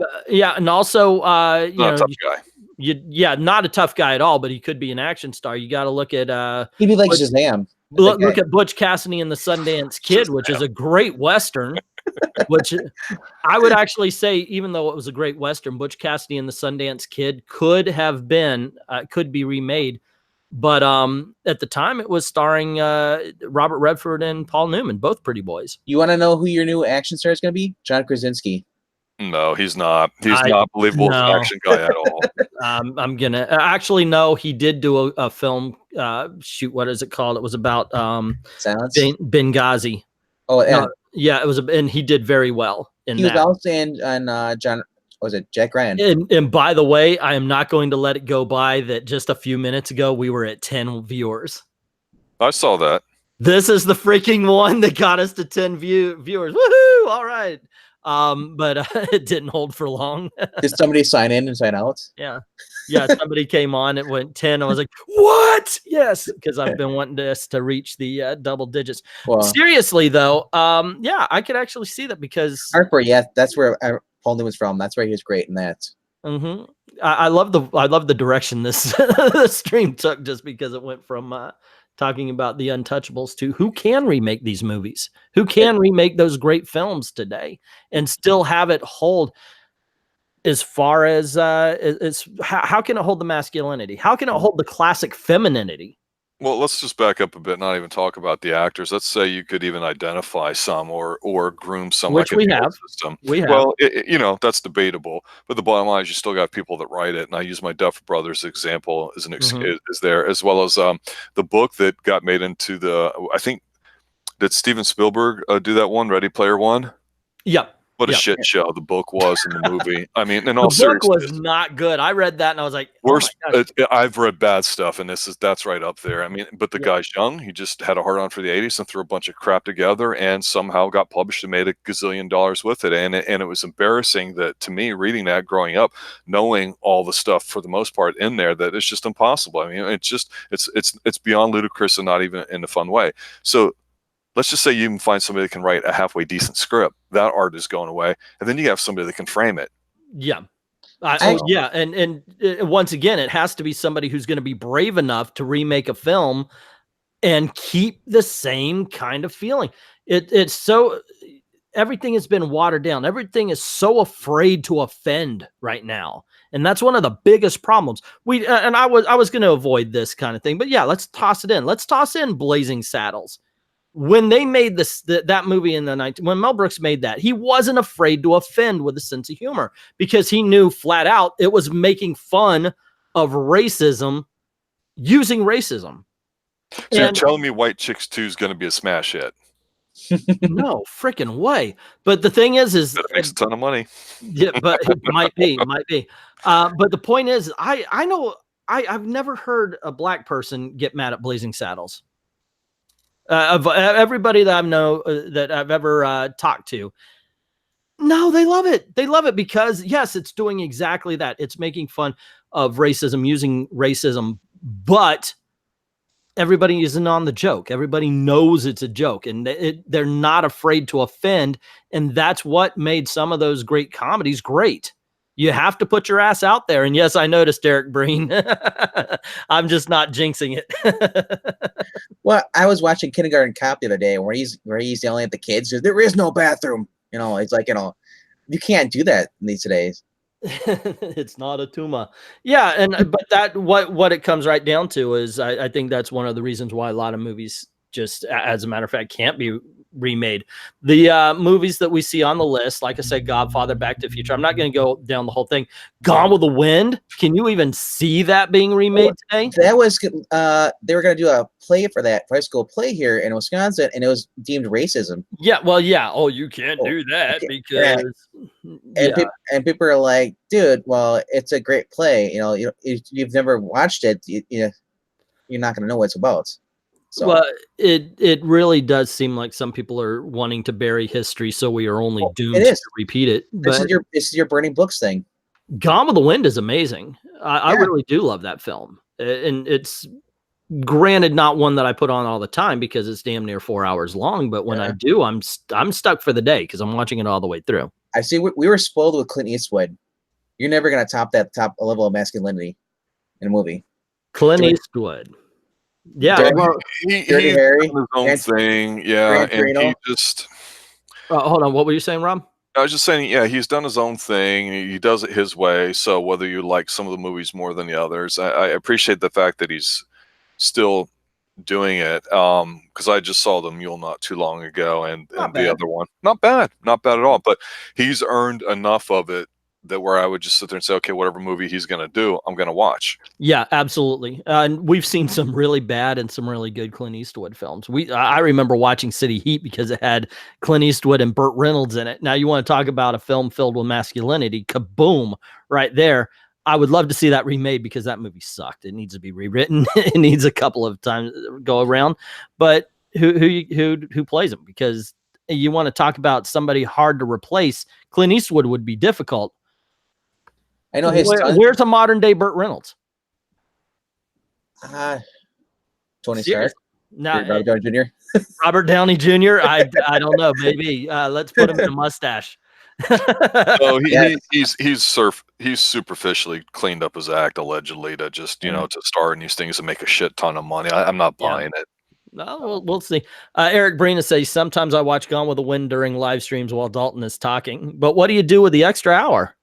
and also not a tough guy. Not a tough guy at all, but he could be an action star. You got to look at he'd be like Shazam. Look at Butch Cassidy and the Sundance Kid, which is a great Western. Which I would actually say, even though it was a great Western, Butch Cassidy and the Sundance Kid could be remade. But at the time, it was starring Robert Redford and Paul Newman, both pretty boys. You want to know who your new action star is going to be? John Krasinski. No, he's not. He's not believable as an action guy at all. I'm gonna actually no. He did do a film. Shoot, what is it called? It was about Silence. Benghazi. Oh yeah, no, yeah. It was, and he did very well in he that. was also in John. Was it Jack Ryan? And by the way, I am not going to let it go by that just a few minutes ago we were at 10 viewers. I saw that. This is the freaking one that got us to 10 viewers. Woohoo! All right. But it didn't hold for long. Did somebody sign in and sign out? Yeah. Somebody came on. It went 10. I was like, "What?" Yes, because I've been wanting us to reach the double digits. Well, seriously though, yeah, I could actually see that because Harper. Yeah, that's where Paul Newman's from. That's where he was great in that. Mm-hmm. I love the direction this the stream took, just because it went from talking about the Untouchables to who can remake these movies, who can remake those great films today and still have it hold. As far as how can it hold the masculinity? How can it hold the classic femininity? Well, let's just back up a bit, not even talk about the actors. Let's say you could even identify some or groom some, which like we have. System. We have. Well, you know, that's debatable. But the bottom line is you still got people that write it. And I use my Duffer Brothers example as an is there, as well as the book that got made into the, I think, did Steven Spielberg do that one, Ready Player One? Yep. What a shit show the book was in the movie. I mean, in all seriousness, the book was seriousness, not good. I read that and I was like, worst. I've read bad stuff, and that's right up there. I mean, but the guy's young. He just had a hard on for the '80s and threw a bunch of crap together, and somehow got published and made a gazillion dollars with it. And it was embarrassing that to me, reading that growing up, knowing all the stuff for the most part in there, that it's just impossible. I mean, it's beyond ludicrous and not even in a fun way. So. Let's just say you can find somebody that can write a halfway decent script. That art is going away, and then you have somebody that can frame it. Yeah, and once again, it has to be somebody who's going to be brave enough to remake a film and keep the same kind of feeling. It's so everything has been watered down. Everything is so afraid to offend right now, and that's one of the biggest problems. I was going to avoid this kind of thing, but yeah, let's toss it in. Let's toss in Blazing Saddles. When they made that movie in the 19, when Mel Brooks made that, he wasn't afraid to offend with a sense of humor because he knew flat out it was making fun of racism, using racism. So you're telling me White Chicks 2 is going to be a smash hit? No freaking way. But the thing is it makes a ton of money. Yeah, but it might be. But the point is, I know I've never heard a black person get mad at Blazing Saddles. Of everybody that I know that I've ever talked to, no, they love it. They love it because yes, it's doing exactly that. It's making fun of racism, using racism, but everybody isn't on the joke. Everybody knows it's a joke, and they're not afraid to offend. And that's what made some of those great comedies great. You have to put your ass out there. And yes, I noticed Derek Breen. I'm just not jinxing it. Well, I was watching Kindergarten Cop the other day where he's yelling at the kids. There is no bathroom. You know, it's like, you can't do that these days. It's not a tumor. Yeah, but that what it comes right down to is I think that's one of the reasons why a lot of movies just, as a matter of fact, can't be remade. The movies that we see on the list, like I said, Godfather, Back to the Future. I'm not going to go down the whole thing. Gone with the Wind. Can you even see that being remade today? That was they were going to do a play for that high school play here in Wisconsin, and it was deemed racism. Yeah, well, yeah. Oh, you can't do that because. And people are like, dude, well, it's a great play. You know, you've never watched it. You're not going to know what it's about. So. Well, it really does seem like some people are wanting to bury history, so we are only doomed to repeat it. This is your burning books thing. Gone with the Wind is amazing. I really do love that film, and it's granted not one that I put on all the time because it's damn near 4 hours long. But when I do, I'm stuck for the day because I'm watching it all the way through. I see. We were spoiled with Clint Eastwood. You're never gonna top that level of masculinity in a movie. Clint Eastwood. Yeah, he's done his own thing. Yeah, and he just. Hold on, what were you saying, Rob? I was just saying, yeah, he's done his own thing. He does it his way. So whether you like some of the movies more than the others, I appreciate the fact that he's still doing it. Because I just saw The Mule not too long ago, and Not the bad. other one, not bad at all. But he's earned enough of it that where I would just sit there and say, okay, whatever movie he's going to do, I'm going to watch. Yeah, absolutely. And we've seen some really bad and some really good Clint Eastwood films. I remember watching City Heat because it had Clint Eastwood and Burt Reynolds in it. Now you want to talk about a film filled with masculinity, kaboom, right there. I would love to see that remade because that movie sucked. It needs to be rewritten. It needs a couple of times go around. But who plays him? Because you want to talk about somebody hard to replace. Clint Eastwood would be difficult. I know his son. Where's a modern day Burt Reynolds? Tony Stark. No, Robert Downey Jr. Robert Downey Jr. I don't know. Maybe let's put him in a mustache. So he's superficially cleaned up his act allegedly to just to star in these things and make a shit ton of money. I'm not buying it. No, we'll see. Eric Brina says sometimes I watch Gone with the Wind during live streams while Dalton is talking. But what do you do with the extra hour?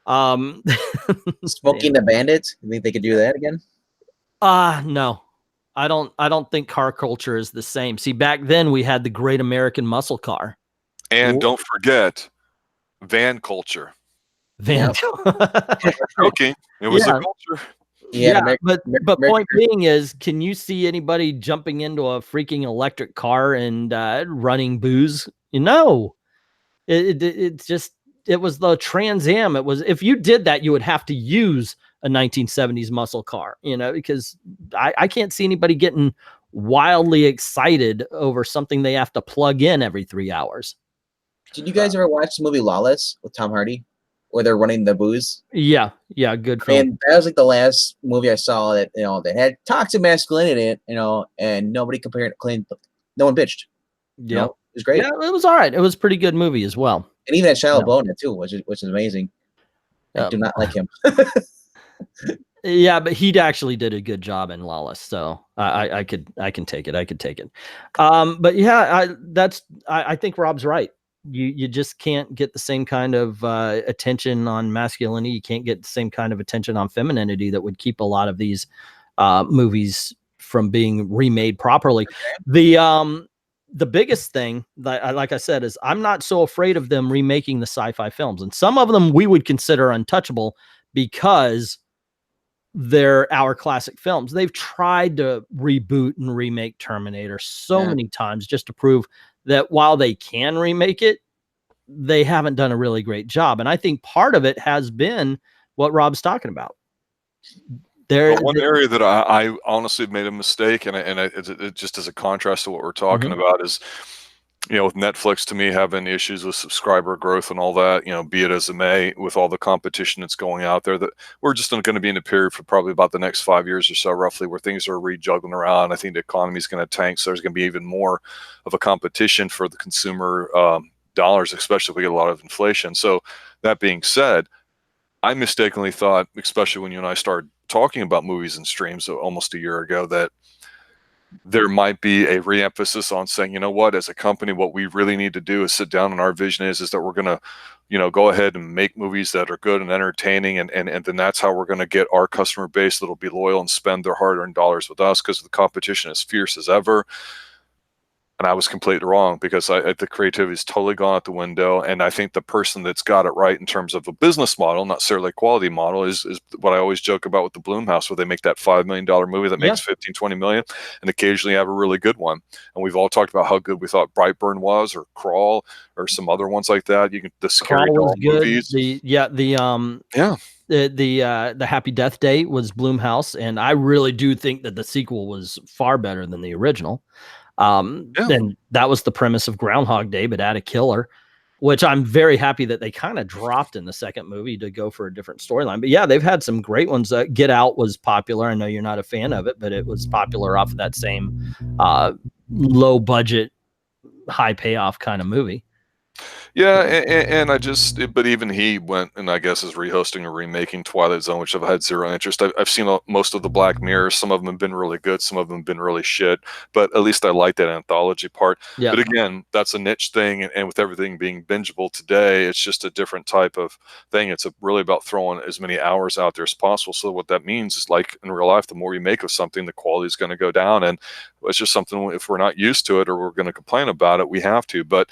Smoking the Bandits. You think they could do that again? No. I don't think car culture is the same. See, back then we had the Great American Muscle Car. And don't forget van culture. Van. Okay. It was a culture. Yeah, but point being is, can you see anybody jumping into a freaking electric car and running booze? No. It was the Trans Am. It was, if you did that, you would have to use a 1970s muscle car, because I can't see anybody getting wildly excited over something they have to plug in every 3 hours. Did you guys ever watch the movie Lawless with Tom Hardy, where they're running the booze? Yeah, good film. And that was like the last movie I saw that that had toxic masculinity in it, and nobody compared it clean. No one bitched. Yeah, it was great. Yeah, it was all right. It was a pretty good movie as well. And even had Shia LaBeouf in it too, which is amazing. I do not like him. Yeah, but he actually did a good job in Lawless, so I can take it. I could take it. But yeah, I think Rob's right. You just can't get the same kind of attention on masculinity. You can't get the same kind of attention on femininity that would keep a lot of these movies from being remade properly. The biggest thing, like I said, is I'm not so afraid of them remaking the sci-fi films. And some of them we would consider untouchable because they're our classic films. They've tried to reboot and remake Terminator so many times just to prove that while they can remake it, they haven't done a really great job. And I think part of it has been what Rob's talking about. One area that I honestly made a mistake, and it just as a contrast to what we're talking about is, with Netflix to me having issues with subscriber growth and all that, be it as it may, with all the competition that's going out there, that we're just going to be in a period for probably about the next 5 years or so, roughly, where things are rejuggling around. I think the economy is going to tank, so there's going to be even more of a competition for the consumer dollars, especially if we get a lot of inflation. So that being said, I mistakenly thought, especially when you and I started talking about movies and streams almost a year ago, that there might be a re-emphasis on saying, you know what, as a company, what we really need to do is sit down, and our vision is that we're going to, go ahead and make movies that are good and entertaining, and then that's how we're going to get our customer base that'll be loyal and spend their hard-earned dollars with us, because the competition is fierce as ever. And I was completely wrong, because the creativity is totally gone out the window. And I think the person that's got it right in terms of a business model, not necessarily a quality model, is what I always joke about with the Blumhouse, where they make that $5 million movie that makes 15, 20 million, and occasionally have a really good one. And we've all talked about how good we thought Brightburn was, or Crawl, or some other ones like that. The scary doll movies. The Happy Death Day was Blumhouse, and I really do think that the sequel was far better than the original. And that was the premise of Groundhog Day, but add a killer, which I'm very happy that they kind of dropped in the second movie to go for a different storyline. But yeah, they've had some great ones. Get Out was popular. I know you're not a fan of it, but it was popular off of that same low budget, high payoff kind of movie. Yeah, and I just, but even he went and I guess is rehosting or remaking Twilight Zone, which I've had zero interest. I've seen most of the Black Mirror. Some of them have been really good, some of them have been really shit. But at least I like that anthology part. Yeah. But again, that's a niche thing, and with everything being bingeable today, it's just a different type of thing. It's really about throwing as many hours out there as possible. So what that means is, like in real life, the more you make of something, the quality is going to go down, and it's just something. If we're not used to it or we're going to complain about it, we have to. But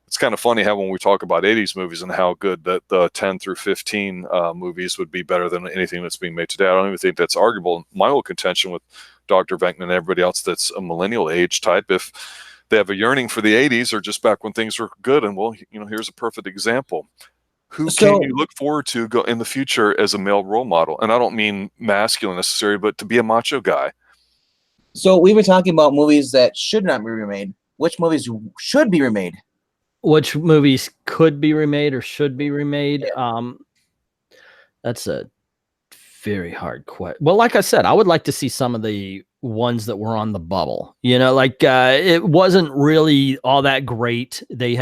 it's kind of funny how when we talk about 80s movies and how good that the 10 through 15 movies would be better than anything that's being made today. I don't even think that's arguable. My whole contention with Dr. Venkman and everybody else that's a millennial age type, if they have a yearning for the 80s or just back when things were good, and well, here's a perfect example. Who can you look forward to go in the future as a male role model? And I don't mean masculine necessarily, but to be a macho guy. So we were talking about movies that should not be remade. Which movies should be remade? Which movies could be remade or should be remade? That's a very hard question. Well, like I said, I would like to see some of the ones that were on the bubble. Like it wasn't really all that great. They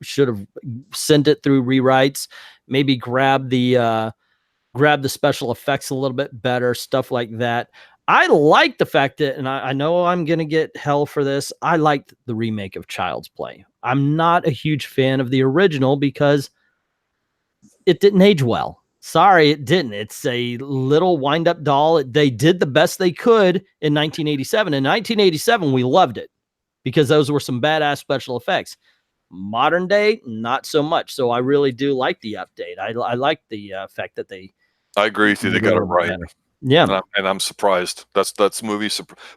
should have sent it through rewrites, maybe grab the special effects a little bit better, stuff like that. I like the fact that, and I know I'm going to get hell for this, I liked the remake of Child's Play. I'm not a huge fan of the original because it didn't age well. Sorry, it didn't. It's a little wind-up doll. They did the best they could in 1987. In 1987, we loved it because those were some badass special effects. Modern day, not so much. So I really do like the update. I like the fact that they... I agree with you. They got it right. Better. Yeah, and I'm surprised. That's movie.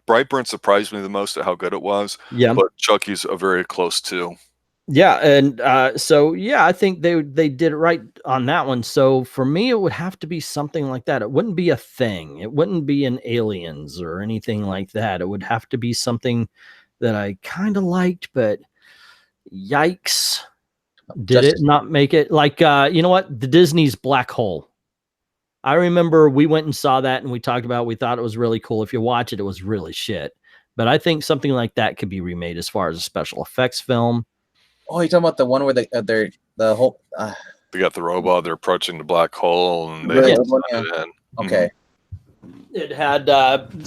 Brightburn surprised me the most at how good it was. Yeah, but Chucky's a very close too. Yeah, and so yeah, I think they did it right on that one. So for me, it would have to be something like that. It wouldn't be a Thing. It wouldn't be an Aliens or anything like that. It would have to be something that I kind of liked, but yikes, did it not make it? Like you know what? The Disney's Black Hole. I remember we went and saw that and we talked about it. We thought it was really cool. If you watch it, it was really shit. But I think something like that could be remade as far as a special effects film. Oh, you're talking about the one where the whole they got the robot, they're approaching the black hole, and they Really? Okay. It had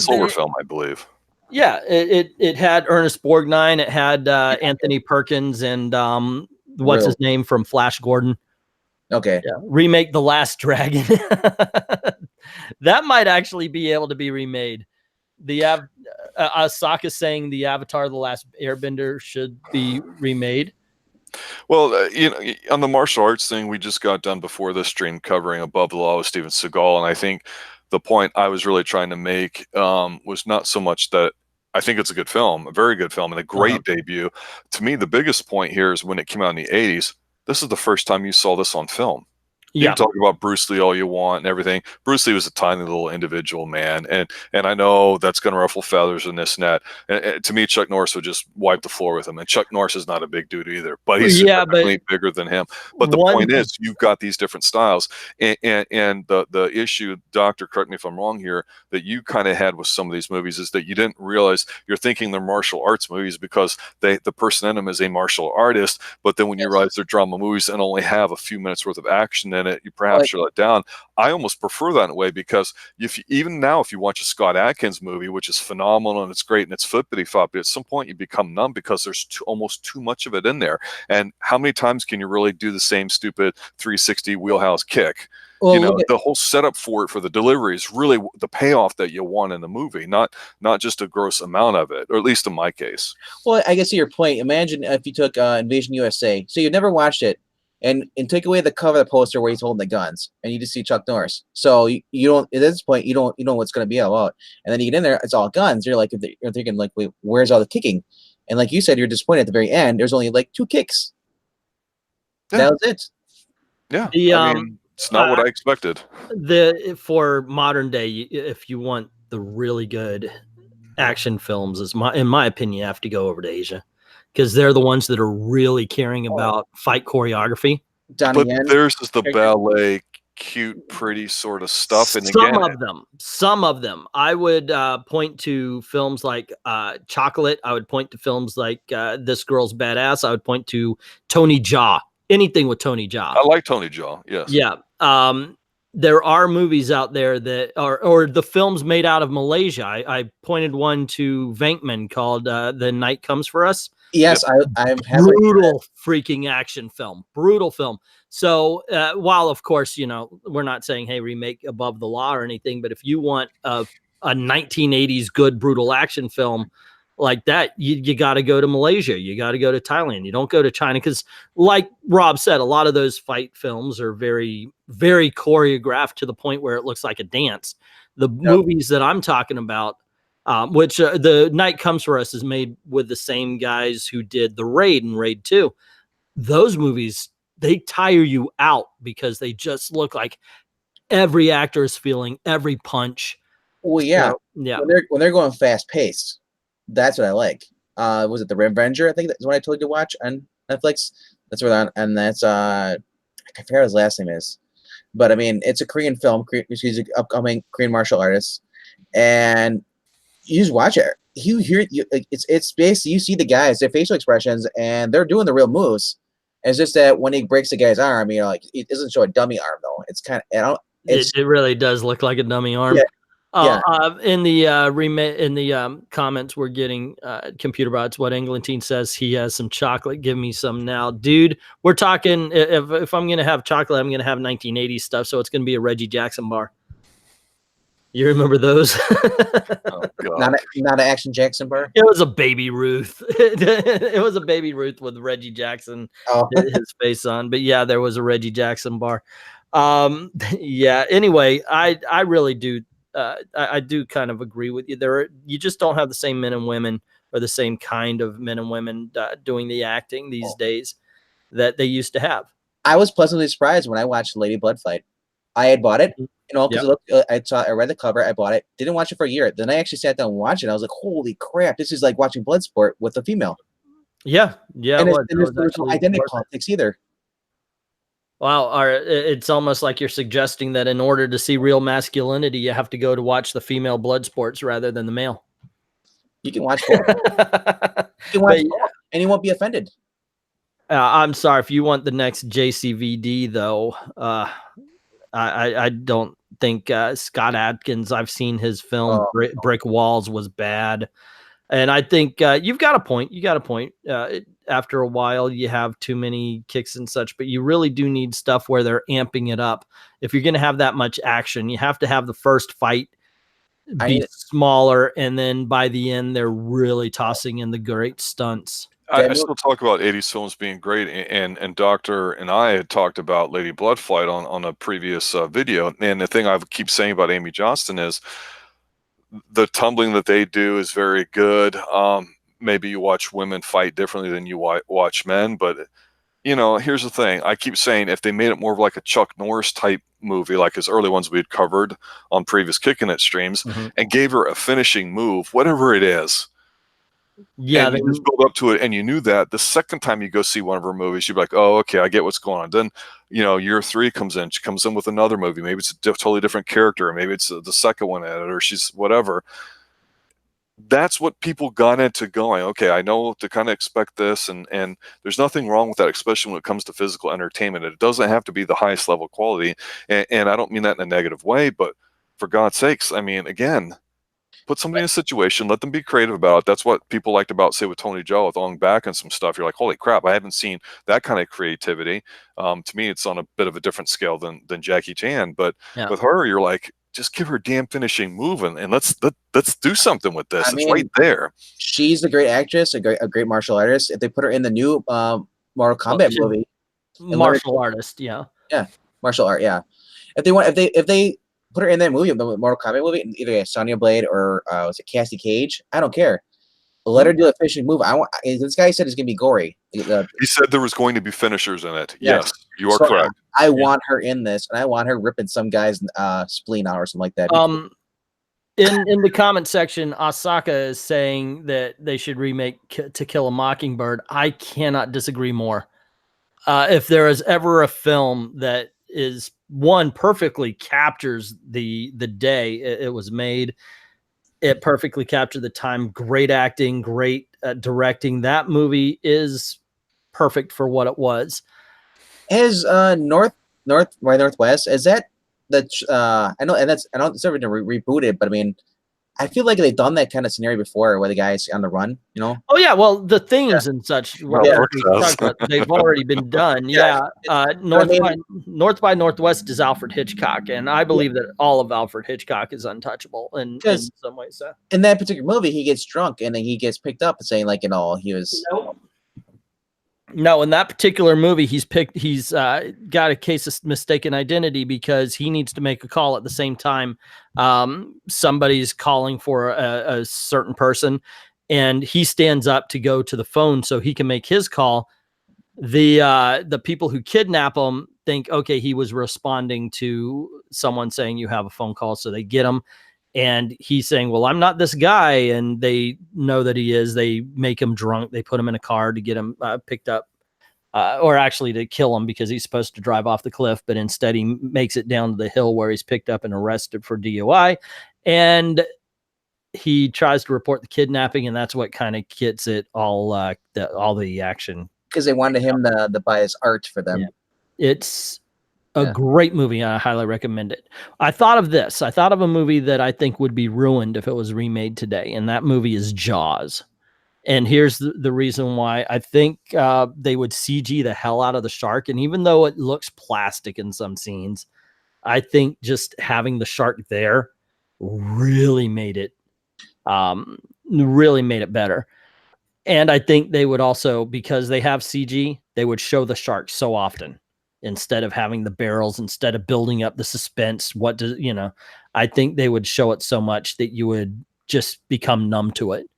Solar film, I believe. Yeah, it had Ernest Borgnine, it had Anthony Perkins, and what's his name from Flash Gordon. Okay. Yeah. Remake The Last Dragon. That might actually be able to be remade. The Asaka saying the Avatar: The Last Airbender should be remade. Well, on the martial arts thing, we just got done before this stream covering Above the Law with Steven Seagal, and I think the point I was really trying to make was not so much that I think it's a good film, a very good film, and a great debut. To me, the biggest point here is when it came out in the 80s, this is the first time you saw this on film. You can talk about Bruce Lee all you want and everything. Bruce Lee was a tiny little individual man, and I know that's going to ruffle feathers and this and that. And to me, Chuck Norris would just wipe the floor with him. And Chuck Norris is not a big dude either, but he's significantly bigger than him. But the point is, you've got these different styles, and the issue, Doctor, correct me if I'm wrong here, that you kind of had with some of these movies is that you didn't realize you're thinking they're martial arts movies because the person in them is a martial artist, but then when you realize they're drama movies and only have a few minutes worth of action in it, you perhaps are let down. I almost prefer that in a way because even now, if you watch a Scott Adkins movie, which is phenomenal and it's great and it's flippity-floppy, at some point you become numb because there's almost too much of it in there. And how many times can you really do the same stupid 360 wheelhouse kick? Well, the whole setup for it, for the delivery, is really the payoff that you want in the movie, not just a gross amount of it, or at least in my case. Well, I guess to your point, imagine if you took Invasion USA, so you've never watched it, and take away the cover of the poster where he's holding the guns, and you just see Chuck Norris. So you don't, at this point, you know what's going to be about. And then you get in there, it's all guns. You're like, you're thinking like, wait, where's all the kicking? And like you said, you're disappointed at the very end. There's only like 2 kicks. Yeah. That was it. Yeah, I mean, it's not what I expected. For modern day, if you want the really good action films, in my opinion, you have to go over to Asia. Because they're the ones that are really caring about fight choreography. But theirs is the ballet cute, pretty sort of stuff. And Some again, of them. I would point to films like Chocolate. I would point to films like This Girl's Badass. I would point to Tony Jaa. Anything with Tony Jaa. I like Tony Jaa. Yes. Yeah. There are movies out there that are, or the films made out of Malaysia. I pointed one to Venkman called The Night Comes for Us. Yes, I have Brutal freaking action film. Brutal film. So while, of course, you know, we're not saying, hey, remake Above the Law or anything, but if you want a 1980s good brutal action film like that, you got to go to Malaysia. You got to go to Thailand. You don't go to China because, like Rob said, a lot of those fight films are very, very choreographed to the point where it looks like a dance. The movies that I'm talking about, which The Night Comes for Us is made with the same guys who did The Raid and Raid 2. Those movies, they tire you out because they just look like every actor is feeling every punch. Well, yeah. So, yeah. When they're going fast paced, that's what I like. Was it The Revenger? I think that's what I told you to watch on Netflix. That's where they're on, and that's I forget what his last name is. But I mean, it's a Korean film. He's an upcoming Korean martial artist, and you just watch it. You hear it's basically you see the guys, their facial expressions, and they're doing the real moves. And it's just that when he breaks the guy's arm, you know, like it doesn't show a dummy arm though. It's kind of it really does look like a dummy arm. Yeah. In the comments, we're getting Computer Bots. What Englentine says, he has some chocolate. Give me some now, dude. We're talking. If I'm gonna have chocolate, I'm gonna have 1980s stuff. So it's gonna be a Reggie Jackson bar. You remember those? Oh, God. Not an Action Jackson bar. It was a Baby Ruth. It was a Baby Ruth with Reggie Jackson his face on. But yeah, there was a Reggie Jackson bar. Yeah. Anyway, I really do. I do kind of agree with you. You just don't have the same men and women, or the same kind of men and women doing the acting these days that they used to have. I was pleasantly surprised when I watched Lady Blood Fight. I had bought it, you know, because I read the cover, I bought it, didn't watch it for a year. Then I actually sat down and watched it. I was like, holy crap, this is like watching Bloodsport with a female. Yeah. And there's no identity politics either. Wow, it's almost like you're suggesting that in order to see real masculinity, you have to go to watch the female blood sports rather than the male. You can watch both. You can watch both, and you won't be offended. I'm sorry, if you want the next JCVD, though, I don't think Scott Adkins, I've seen his film, Brick Walls, was bad. And I think you've got a point. You got a point. After a while, you have too many kicks and such, but you really do need stuff where they're amping it up. If you're going to have that much action, you have to have the first fight be smaller, and then by the end, they're really tossing in the great stunts. I still talk about 80s films being great, and Doctor and I had talked about Lady Blood Flight on a previous video. And the thing I keep saying about Amy Johnston is the tumbling that they do is very good. Maybe you watch women fight differently than you watch men, but you know, here's the thing. I keep saying if they made it more of like a Chuck Norris type movie, like his early ones we had covered on previous Kicking It streams, and gave her a finishing move, whatever it is. Yeah, and you just build up to it, and you knew that the second time you go see one of her movies, you'd be like, "Oh, okay, I get what's going on." Then, you know, year 3 comes in. She comes in with another movie. Maybe it's a totally different character. Maybe it's the second one at it, or she's whatever. That's what people got into going, okay, I know to kind of expect this, and there's nothing wrong with that, especially when it comes to physical entertainment. It doesn't have to be the highest level quality, and I don't mean that in a negative way, but for God's sakes, I mean, again, put somebody in a situation, let them be creative about it. That's what people liked about, say, with Tony Jaa, with Ong Bak and some stuff. You're like, holy crap, I haven't seen that kind of creativity. To me, it's on a bit of a different scale than Jackie Chan, but with her, you're like, just give her a damn finishing move, and let's do something with this. It's right there. She's a great actress, a great martial artist. If they put her in the new Mortal Kombat movie, martial artist, martial art, if they put her in that movie, the Mortal Kombat movie, either Sonya Blade or was it Cassie Cage? I don't care. Let her do a finishing move. This guy said it's gonna be gory. He said there was going to be finishers in it. Yes, you are correct. I want her in this, and I want her ripping some guy's spleen out or something like that. In the comment section, Asaka is saying that they should remake To Kill a Mockingbird. I cannot disagree more. If there is ever a film that is one, perfectly captures the day it was made. It perfectly captured the time. Great acting, great directing. That movie is perfect for what it was. Is Northwest, is that the I know, and that's, I know it's never been rebooted, but I mean, I feel like they've done that kind of scenario before where the guy's on the run, you know? Oh yeah, well the themes and such they've already been done. Yeah. North by Northwest is Alfred Hitchcock, and I believe that all of Alfred Hitchcock is untouchable in some ways. So in that particular movie, he gets drunk and then he gets picked up and saying, like, you know, he was. No, in that particular movie, he's got a case of mistaken identity because he needs to make a call at the same time. Somebody's calling for a certain person, and he stands up to go to the phone so he can make his call. The people who kidnap him think, okay, he was responding to someone saying you have a phone call, so they get him. And he's saying, well, I'm not this guy. And they know that he is. They make him drunk. They put him in a car to get him picked up, or actually to kill him because he's supposed to drive off the cliff. But instead, he makes it down to the hill where he's picked up and arrested for DUI. And he tries to report the kidnapping. And that's what kind of gets it all the action. Because they wanted him to buy his art for them. Yeah. It's a great movie. I highly recommend it. I thought of this. I thought of a movie that I think would be ruined if it was remade today, and that movie is Jaws. And here's the reason why. I think they would CG the hell out of the shark, and even though it looks plastic in some scenes, I think just having the shark there really made it better. And I think they would also, because they have CG, they would show the shark so often instead of having the barrels, instead of building up the suspense. I think they would show it so much that you would just become numb to it.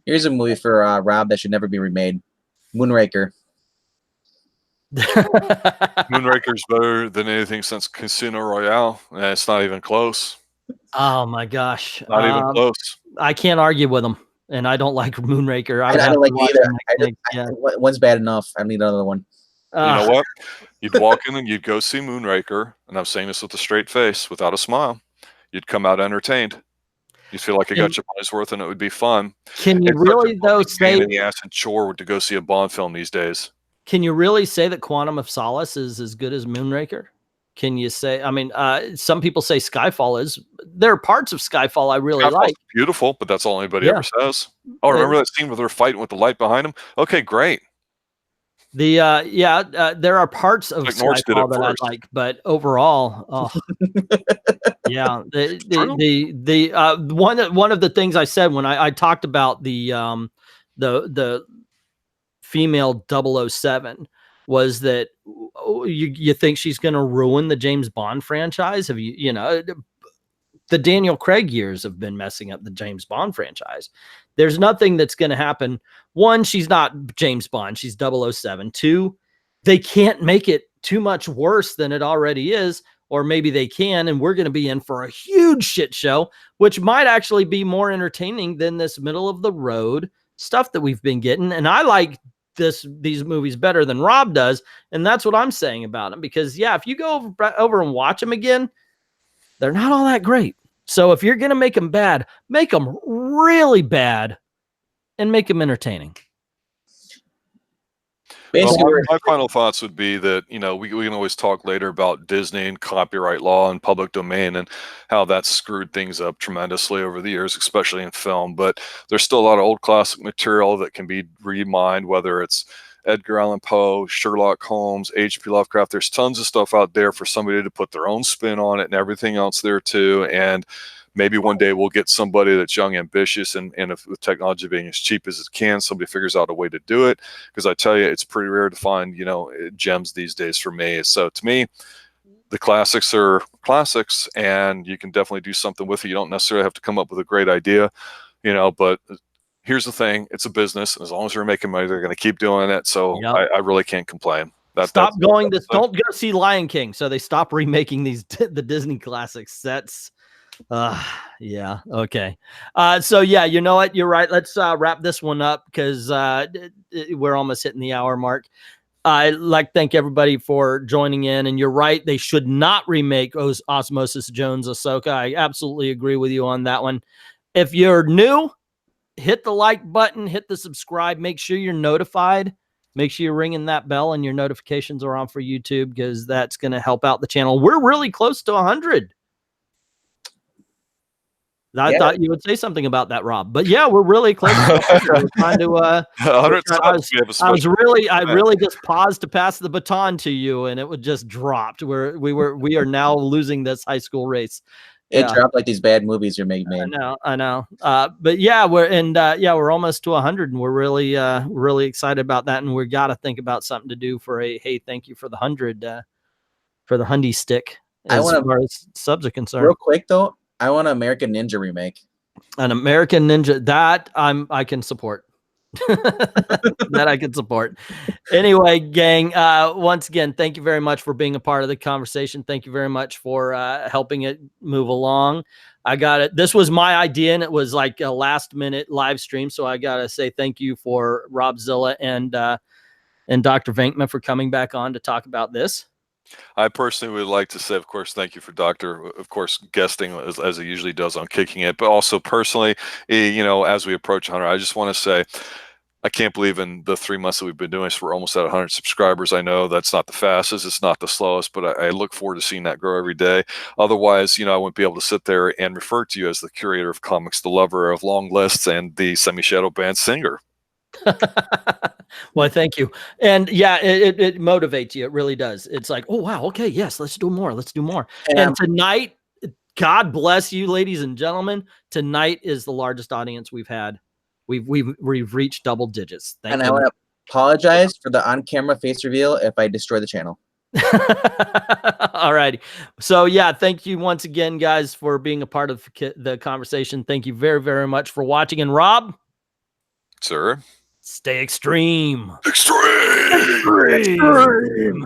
Here's a movie for Rob that should never be remade. Moonraker. Moonraker's better than anything since Casino Royale. It's not even close. Oh my gosh. Not even close. I can't argue with them. And I don't like Moonraker. I don't like it either. One's bad enough. I need another one. You know what? You'd walk in and you'd go see Moonraker, and I'm saying this with a straight face, without a smile. You'd come out entertained. You'd feel like you got your money's worth, and it would be fun. Can you really though say in the ass and chore to go see a Bond film these days? Can you really say that Quantum of Solace is as good as Moonraker? Can you say? I mean, some people say Skyfall is. There are parts of Skyfall I really like. Beautiful, but that's all anybody ever says. Oh, remember that scene where they're fighting with the light behind them? Okay, great. There are parts of Skyfall that I like, but overall, yeah. One of the things I said when I talked about the female 007 was that you think she's going to ruin the James Bond franchise? Have the Daniel Craig years have been messing up the James Bond franchise. There's nothing that's going to happen. One, she's not James Bond. She's 007. Two, they can't make it too much worse than it already is, or maybe they can, and we're going to be in for a huge shit show, which might actually be more entertaining than this middle of the road stuff that we've been getting. And I like these movies better than Rob does, and that's what I'm saying about them. Because if you go over and watch them again, they're not all that great. So if you're going to make them bad, make them really bad and make them entertaining. Well, my final thoughts would be that, we can always talk later about Disney and copyright law and public domain and how that's screwed things up tremendously over the years, especially in film. But there's still a lot of old classic material that can be remined, whether it's Edgar Allan Poe, Sherlock Holmes, H.P. Lovecraft. There's tons of stuff out there for somebody to put their own spin on it and everything else there too. And maybe one day we'll get somebody that's young, ambitious, and if with technology being as cheap as it can, somebody figures out a way to do it. Because I tell you, it's pretty rare to find, gems these days for me. So to me, the classics are classics, and you can definitely do something with it. You don't necessarily have to come up with a great idea, but here's the thing. It's a business. And as long as they're making money, they're going to keep doing it. So I really can't complain. Don't go see Lion King. So they stop remaking the Disney classics. That's yeah. Okay. So yeah, you know what? You're right. Let's wrap this one up because we're almost hitting the hour mark. I like to thank everybody for joining in. And you're right, they should not remake Osmosis Jones Ahsoka. I absolutely agree with you on that one. If you're new, hit the like button, hit the subscribe, make sure you're notified. Make sure you're ringing that bell and your notifications are on for YouTube, because that's going to help out the channel. We're really close to 100. I thought you would say something about that, Rob. But yeah, we're really close to 100. We're trying to. 100 subs, I really just paused to pass the baton to you, and it would just dropped. We are now losing this high school race. It dropped like these bad movies are made. I know. But yeah, we're almost to 100, and we're really excited about that. And we got to think about something to do for a hey, thank you for the 100 for the Hundy stick. As far as subs are concerned. Real quick though, I want an American Ninja remake. An American Ninja that I can support. That I can support. Anyway, gang, once again, thank you very much for being a part of the conversation. Thank you very much for helping it move along. I got it. This was my idea, and it was like a last minute live stream. So I got to say thank you for Rob Zilla and Dr. Venkman for coming back on to talk about this. I personally would like to say, of course, thank you for Doctor, of course, guesting as he usually does on Kicking It, but also personally, as we approach 100, I just want to say, I can't believe in the 3 months that we've been doing this, we're almost at 100 subscribers. I know that's not the fastest, it's not the slowest, but I look forward to seeing that grow every day. Otherwise, I wouldn't be able to sit there and refer to you as the curator of comics, the lover of long lists, and the semi-shadow band singer. Well, thank you. And yeah, it motivates you. It really does. It's like, oh, wow. Okay. Yes. Let's do more. Let's do more. And tonight, God bless you, ladies and gentlemen. Tonight is the largest audience we've had. We've reached double digits. And I want to apologize for the on-camera face reveal if I destroy the channel. All righty. So yeah, thank you once again, guys, for being a part of the conversation. Thank you very, very much for watching. And Rob, sir, stay extreme. Extreme. Extreme.